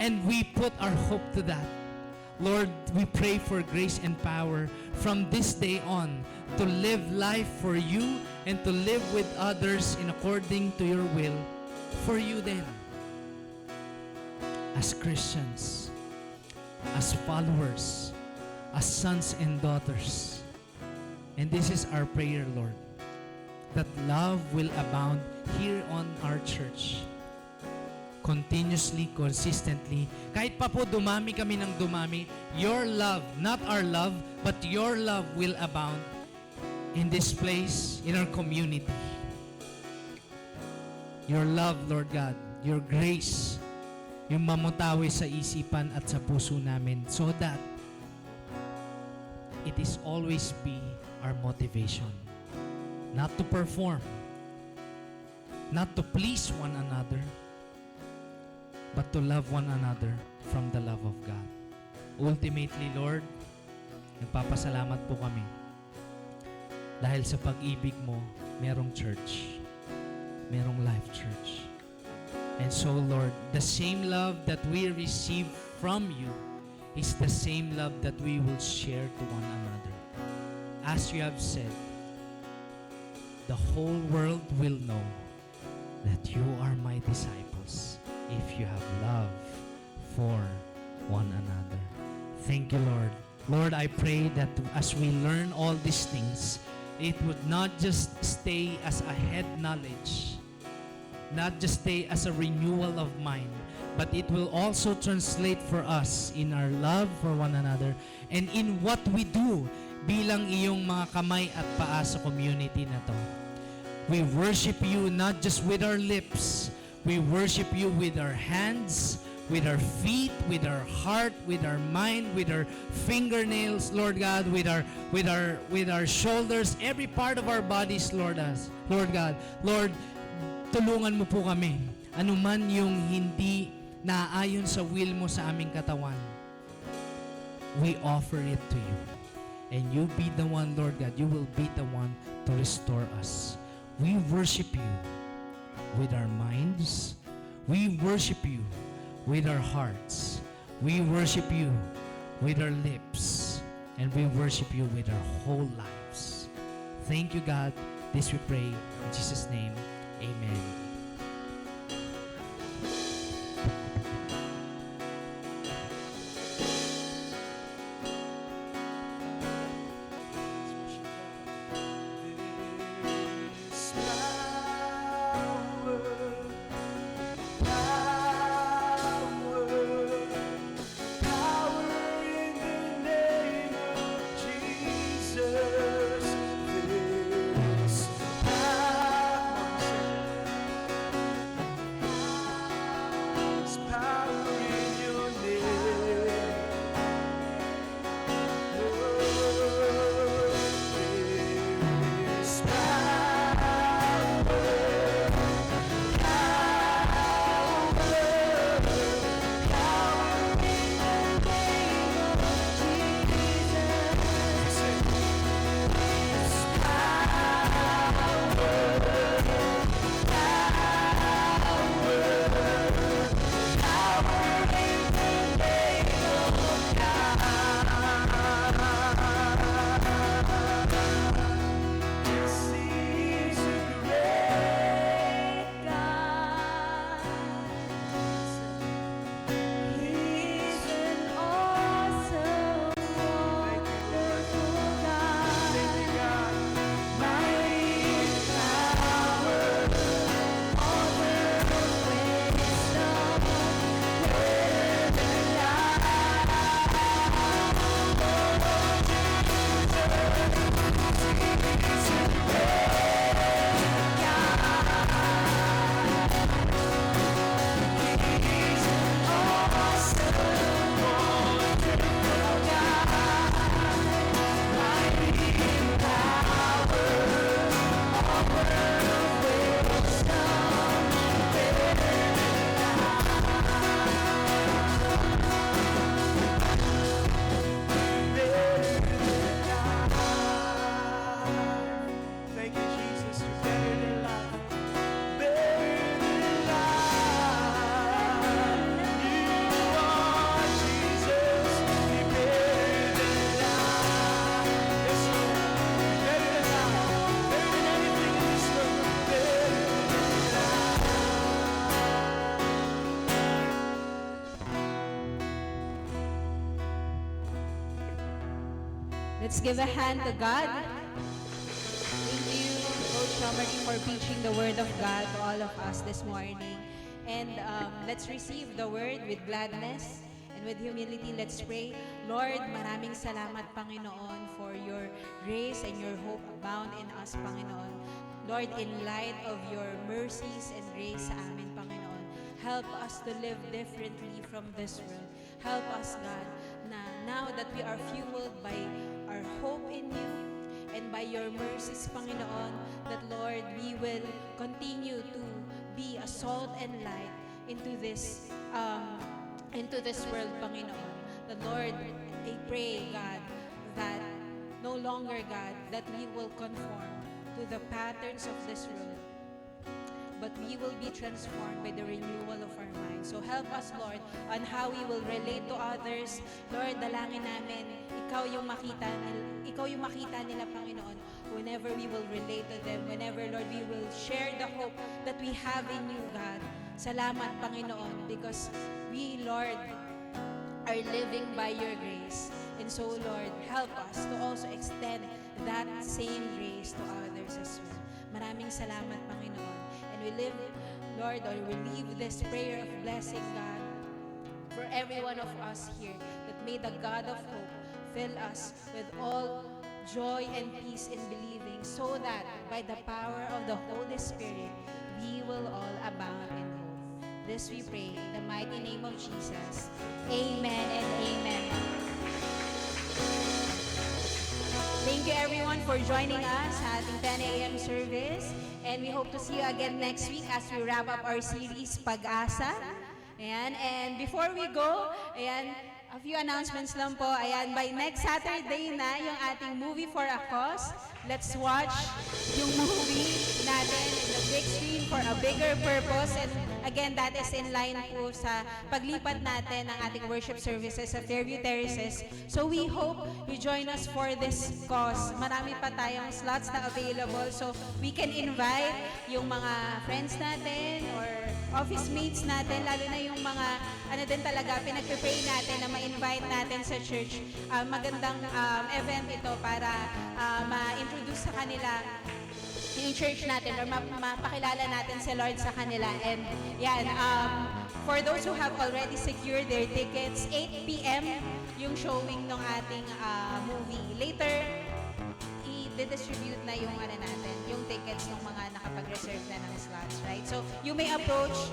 And we put our hope to that. Lord, we pray for grace and power from this day on to live life for you and to live with others in according to your will for you then. As Christians, as followers, as sons and daughters. And this is our prayer, Lord, that love will abound here on our church. Continuously, consistently, kahit pa po dumami kami ng dumami, your love, not our love, but your love will abound in this place, in our community. Your love, Lord God, your grace, yung mamutawi sa isipan at sa puso namin so that it is always be our motivation. Not to perform, not to please one another, but to love one another from the love of God. Ultimately, Lord, nagpapasalamat po kami dahil sa pag-ibig mo, merong church, merong Life Church. And so, Lord, the same love that we receive from you is the same love that we will share to one another. As you have said, the whole world will know that you are my disciples if you have love for one another. Thank you, Lord. Lord, I pray that as we learn all these things, it would not just stay as a head knowledge, not just stay as a renewal of mind, but it will also translate for us in our love for one another and in what we do bilang iyong mga kamay at paa sa community na to. We worship you not just with our lips, we worship you with our hands, with our feet, with our heart, with our mind, with our fingernails, Lord God, with our shoulders, every part of our bodies, Lord God. Lord, tulungan mo po kami. Ano man yung hindi naaayon sa will mo sa aming katawan, we offer it to you. And you be the one, Lord God, you will be the one to restore us. We worship you with our minds. We worship you with our hearts. We worship you with our lips. And we worship you with our whole lives. Thank you, God. This we pray in Jesus' name. Amen. This power, power in the name of Jesus. This power in your name. This seems a great God. He's an awesome, wonderful God. Thank you, God. Mighty in power, all world wisdom, great and Thank you, Jesus. You're better than life. Better than life. You are Jesus. You're better than life. Yes, Lord. You're better than life. Better than anything in this world. Better Let's give a hand to God. Thank you, Coach Romary, for preaching the Word of God to all of us this morning. And let's receive the Word with gladness and with humility. Let's pray. Lord, maraming salamat, Panginoon, for your grace and your hope abound in us, Panginoon. Lord, in light of your mercies and grace sa amin, Panginoon, help us to live differently from this world. Help us, God, na now that we are fueled by our hope in you and by your mercies, Panginoon, that, Lord, we will continue to be a salt and light into this world, Panginoon. The Lord, I pray, God, that no longer, God, that we will conform to the patterns of this world, but we will be transformed by the renewal of our minds. So help us, Lord, on how we will relate to others. Lord, dalangin namin, ikaw yung makita nila, Panginoon, whenever we will relate to them, whenever, Lord, we will share the hope that we have in you, God. Salamat, Panginoon, because we, Lord, are living by your grace. And so, Lord, help us to also extend that same grace to others as well. Maraming salamat, Panginoon. And we live, Lord, or we leave this prayer of blessing, God, for every one of us here, that may the God of hope fill us with all joy and peace in believing, so that by the power of the Holy Spirit, we will all abound in hope. This we pray in the mighty name of Jesus. Amen and amen. Thank you everyone for joining us at the 10 a.m. service. And we hope to see you again next week as we wrap up our series, Pag-asa. Ayan, and before we go, ayan, a few announcements lang po. Ayan, by next Saturday na yung ating movie for a cause. Let's watch yung movie natin in the big screen for a bigger purpose. And again, that is in line po sa paglipat natin ng ating worship services sa Fairview Terraces. So we hope you join us for this cause. Marami pa tayong slots na available. So we can invite yung mga friends natin or office mates natin, lalo na yung mga ano din talaga, pinagpe-pray natin na ma-invite natin sa church. Magandang event ito para ma-introduce sa kanila yung church natin or mapakilala natin si Lord sa kanila. And yan, for those who have already secured their tickets, 8 p.m. yung showing ng ating movie. Later, i-distribute na yung ano natin, yung tickets ng mga nakapag-reserve na ng slots, right? So, you may approach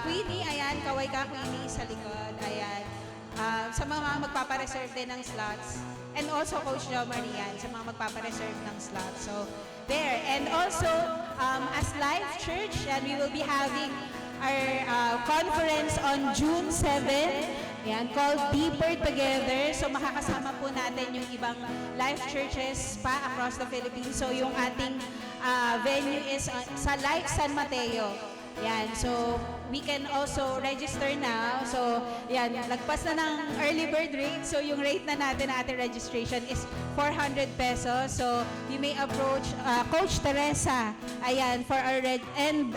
Queenie, ayan, kaway ka Queenie sa likod, ayan. Sa mga magpapareserve din ng slots. And also Coach Jo Marian sa mga magpapareserve ng slots. So, there. And also, as Life Church, and we will be having our conference on June 7. Yan, called Deeper Together. So makakasama po natin yung ibang life churches pa across the Philippines. So yung ating venue is sa Life San Mateo. Yan, so we can also register now. So yan, lagpas na ng early bird rate. So yung rate na natin na ating registration is 400 pesos. So you may approach Coach Teresa, ayan, for our and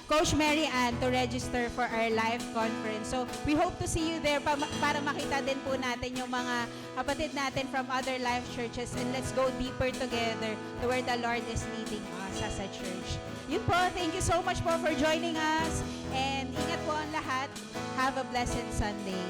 Coach Mary Ann to register for our live conference. So we hope to see you there para makita din po natin yung mga kapatid natin from other life churches, and let's go deeper together to where the Lord is leading us as a church. Yun po, thank you so much po for joining us, and ingat po ang lahat. Have a blessed Sunday.